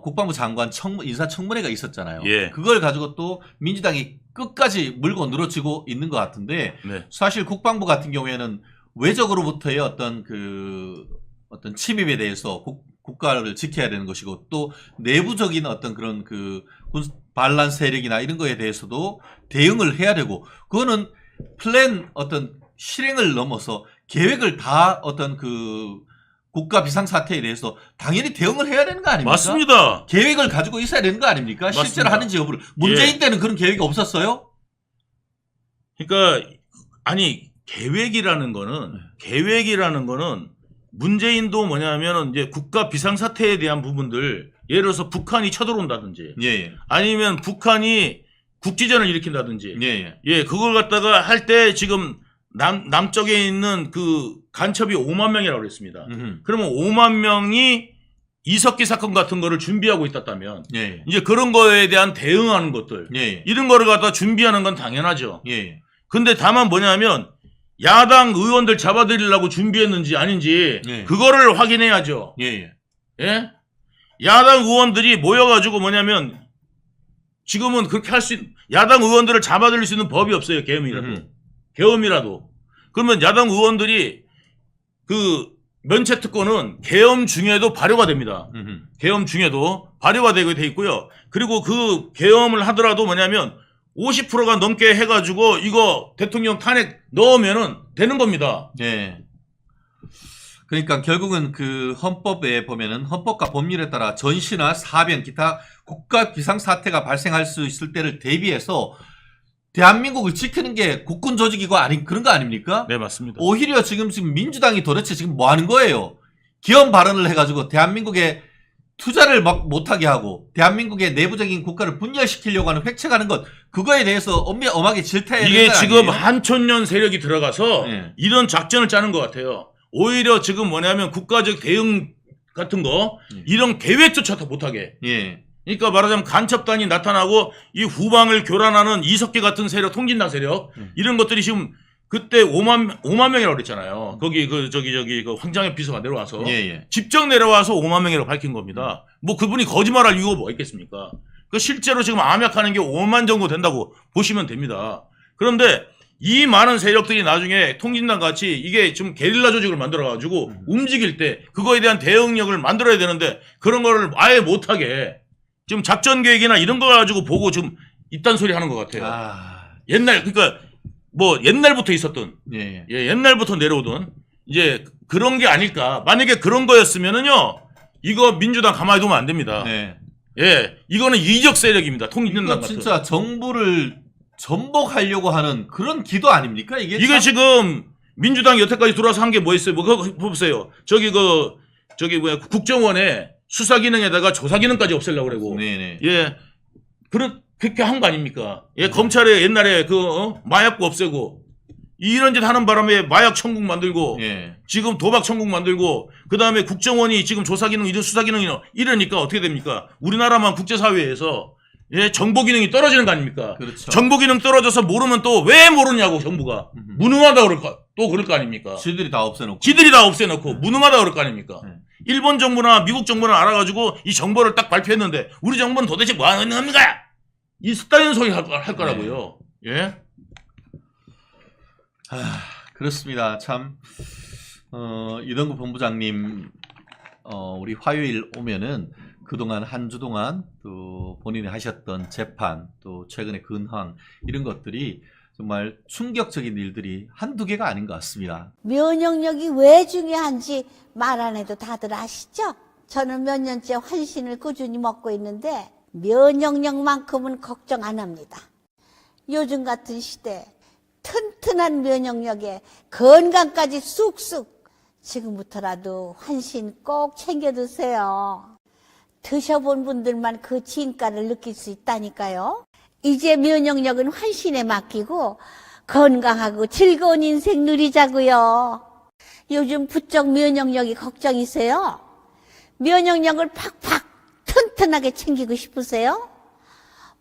국방부 장관 인사청문회가 있었잖아요. 예. 그걸 가지고 또 민주당이 끝까지 물고 늘어지고 있는 것 같은데 사실 국방부 같은 경우에는 외적으로부터의 어떤 침입에 대해서 국가를 지켜야 되는 것이고 또 내부적인 어떤 그런 반란 세력이나 이런 거에 대해서도 대응을 해야 되고 그거는 플랜 어떤 실행을 넘어서 계획을 다 어떤 국가 비상사태에 대해서 당연히 대응을 해야 되는 거 아닙니까? 맞습니다. 계획을 가지고 있어야 되는 거 아닙니까? 맞습니다. 실제로 하는지 여부를. 문재인 때는 그런 계획이 없었어요? 그러니까 아니 계획이라는 거는 문재인도 뭐냐면 이제 국가 비상사태에 대한 부분들 예를 들어서 북한이 쳐들어온다든지 아니면 북한이 국지전을 일으킨다든지 그걸 갖다가 할 때 지금 남쪽에 있는 그 간첩이 5만 명이라고 그랬습니다. 그러면 5만 명이 이석기 사건 같은 거를 준비하고 있었다면 이제 그런 거에 대한 대응하는 것들 이런 거를 갖다 준비하는 건 당연하죠. 근데 다만 뭐냐면 야당 의원들 잡아들이려고 준비했는지 아닌지 그거를 확인해야죠. 예? 야당 의원들이 모여가지고 뭐냐면 지금은 그렇게 할 수 있는 야당 의원들을 잡아들일 수 있는 법이 없어요. 계엄이라도. 그러면 야당 의원들이 그 면책 특권은 계엄 중에도 발효가 됩니다. 계엄 중에도 발효가 되게 돼 있고요. 그리고 그 계엄을 하더라도 뭐냐면 50%가 넘게 해가지고 이거 대통령 탄핵 넣으면은 되는 겁니다. 그러니까 결국은 그 헌법에 보면은 헌법과 법률에 따라 전시나 사변, 기타 국가 비상사태가 발생할 수 있을 때를 대비해서 대한민국을 지키는 게 국군 조직이고 아니 그런 거 아닙니까? 네, 맞습니다. 오히려 지금 민주당이 도대체 지금 뭐 하는 거예요? 기업 발언을 해가지고 대한민국에 투자를 막 못하게 하고 대한민국의 내부적인 국가를 분열시키려고 하는 획책하는 것 그거에 대해서 엄하게 질타해야 되는 이게 지금 아니에요? 한천년 세력이 들어가서 네. 이런 작전을 짜는 것 같아요. 오히려 지금 뭐냐면 국가적 대응 같은 거 이런 계획조차도 못하게. 예. 그러니까 말하자면 간첩단이 나타나고 이 후방을 교란하는 이석기 같은 세력, 통진당 세력 이런 것들이 지금 그때 5만 명이라고 그랬잖아요. 거기 그 황장엽 비서가 내려와서 예. 직접 내려와서 5만 명이라고 밝힌 겁니다. 뭐 그분이 거짓말할 이유가 뭐 있겠습니까? 그 실제로 지금 암약하는 게 5만 정도 된다고 보시면 됩니다. 그런데 이 많은 세력들이 나중에 통진당 같이 이게 좀 게릴라 조직을 만들어가지고 움직일 때 그거에 대한 대응력을 만들어야 되는데 그런 거를 아예 못하게 지금 작전 계획이나 이런 거 가지고 보고 지금 이딴 소리 하는 것 같아요. 그러니까 뭐 옛날부터 있었던 예. 옛날부터 내려오던 이제 그런 게 아닐까. 만약에 그런 거였으면은요 이거 민주당 가만히 두면 안 됩니다. 네. 예, 이거는 이적 세력입니다. 통진당 이거 같은. 진짜 정부를 전복하려고 하는 그런 기도 아닙니까? 이게 참... 지금 민주당이 여태까지 들어와서 한 게 뭐 있어요? 뭐 그거 보세요. 국정원에 수사 기능에다가 조사 기능까지 없애려고 그러고. 네네. 예, 그렇게 한 거 아닙니까? 예, 검찰에 옛날에 마약부 없애고 이런 짓 하는 바람에 마약 천국 만들고 예. 지금 도박 천국 만들고 그 다음에 국정원이 지금 조사 기능 이런 수사 기능이 이러니까 어떻게 됩니까? 우리나라만 국제사회에서 정보 기능이 떨어지는 거 아닙니까? 그렇죠. 정보 기능 떨어져서 모르면 또 왜 모르냐고 정부가 무능하다 그럴 거 아닙니까? 지들이 다 없애놓고. 무능하다 그럴 거 아닙니까? 네. 일본 정부나 미국 정부는 알아가지고 이 정보를 딱 발표했는데 우리 정부는 도대체 뭐 하는 겁니까? 이 스타일 소리 할 거라고요. 예? 그렇습니다. 참 이동국 본부장님 우리 화요일 오면은 그동안 한 주 동안 또 본인이 하셨던 재판 또 최근의 근황 이런 것들이 정말 충격적인 일들이 한두 개가 아닌 것 같습니다. 면역력이 왜 중요한지 말 안 해도 다들 아시죠? 저는 몇 년째 환신을 꾸준히 먹고 있는데 면역력만큼은 걱정 안 합니다. 요즘 같은 시대 튼튼한 면역력에 건강까지 쑥쑥 지금부터라도 환신 꼭 챙겨 드세요. 드셔본 분들만 그 진가를 느낄 수 있다니까요. 이제 면역력은 환신에 맡기고 건강하고 즐거운 인생 누리자고요. 요즘 부쩍 면역력이 걱정이세요? 면역력을 팍팍 튼튼하게 챙기고 싶으세요?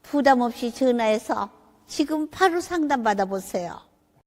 부담 없이 전화해서 지금 바로 상담 받아보세요.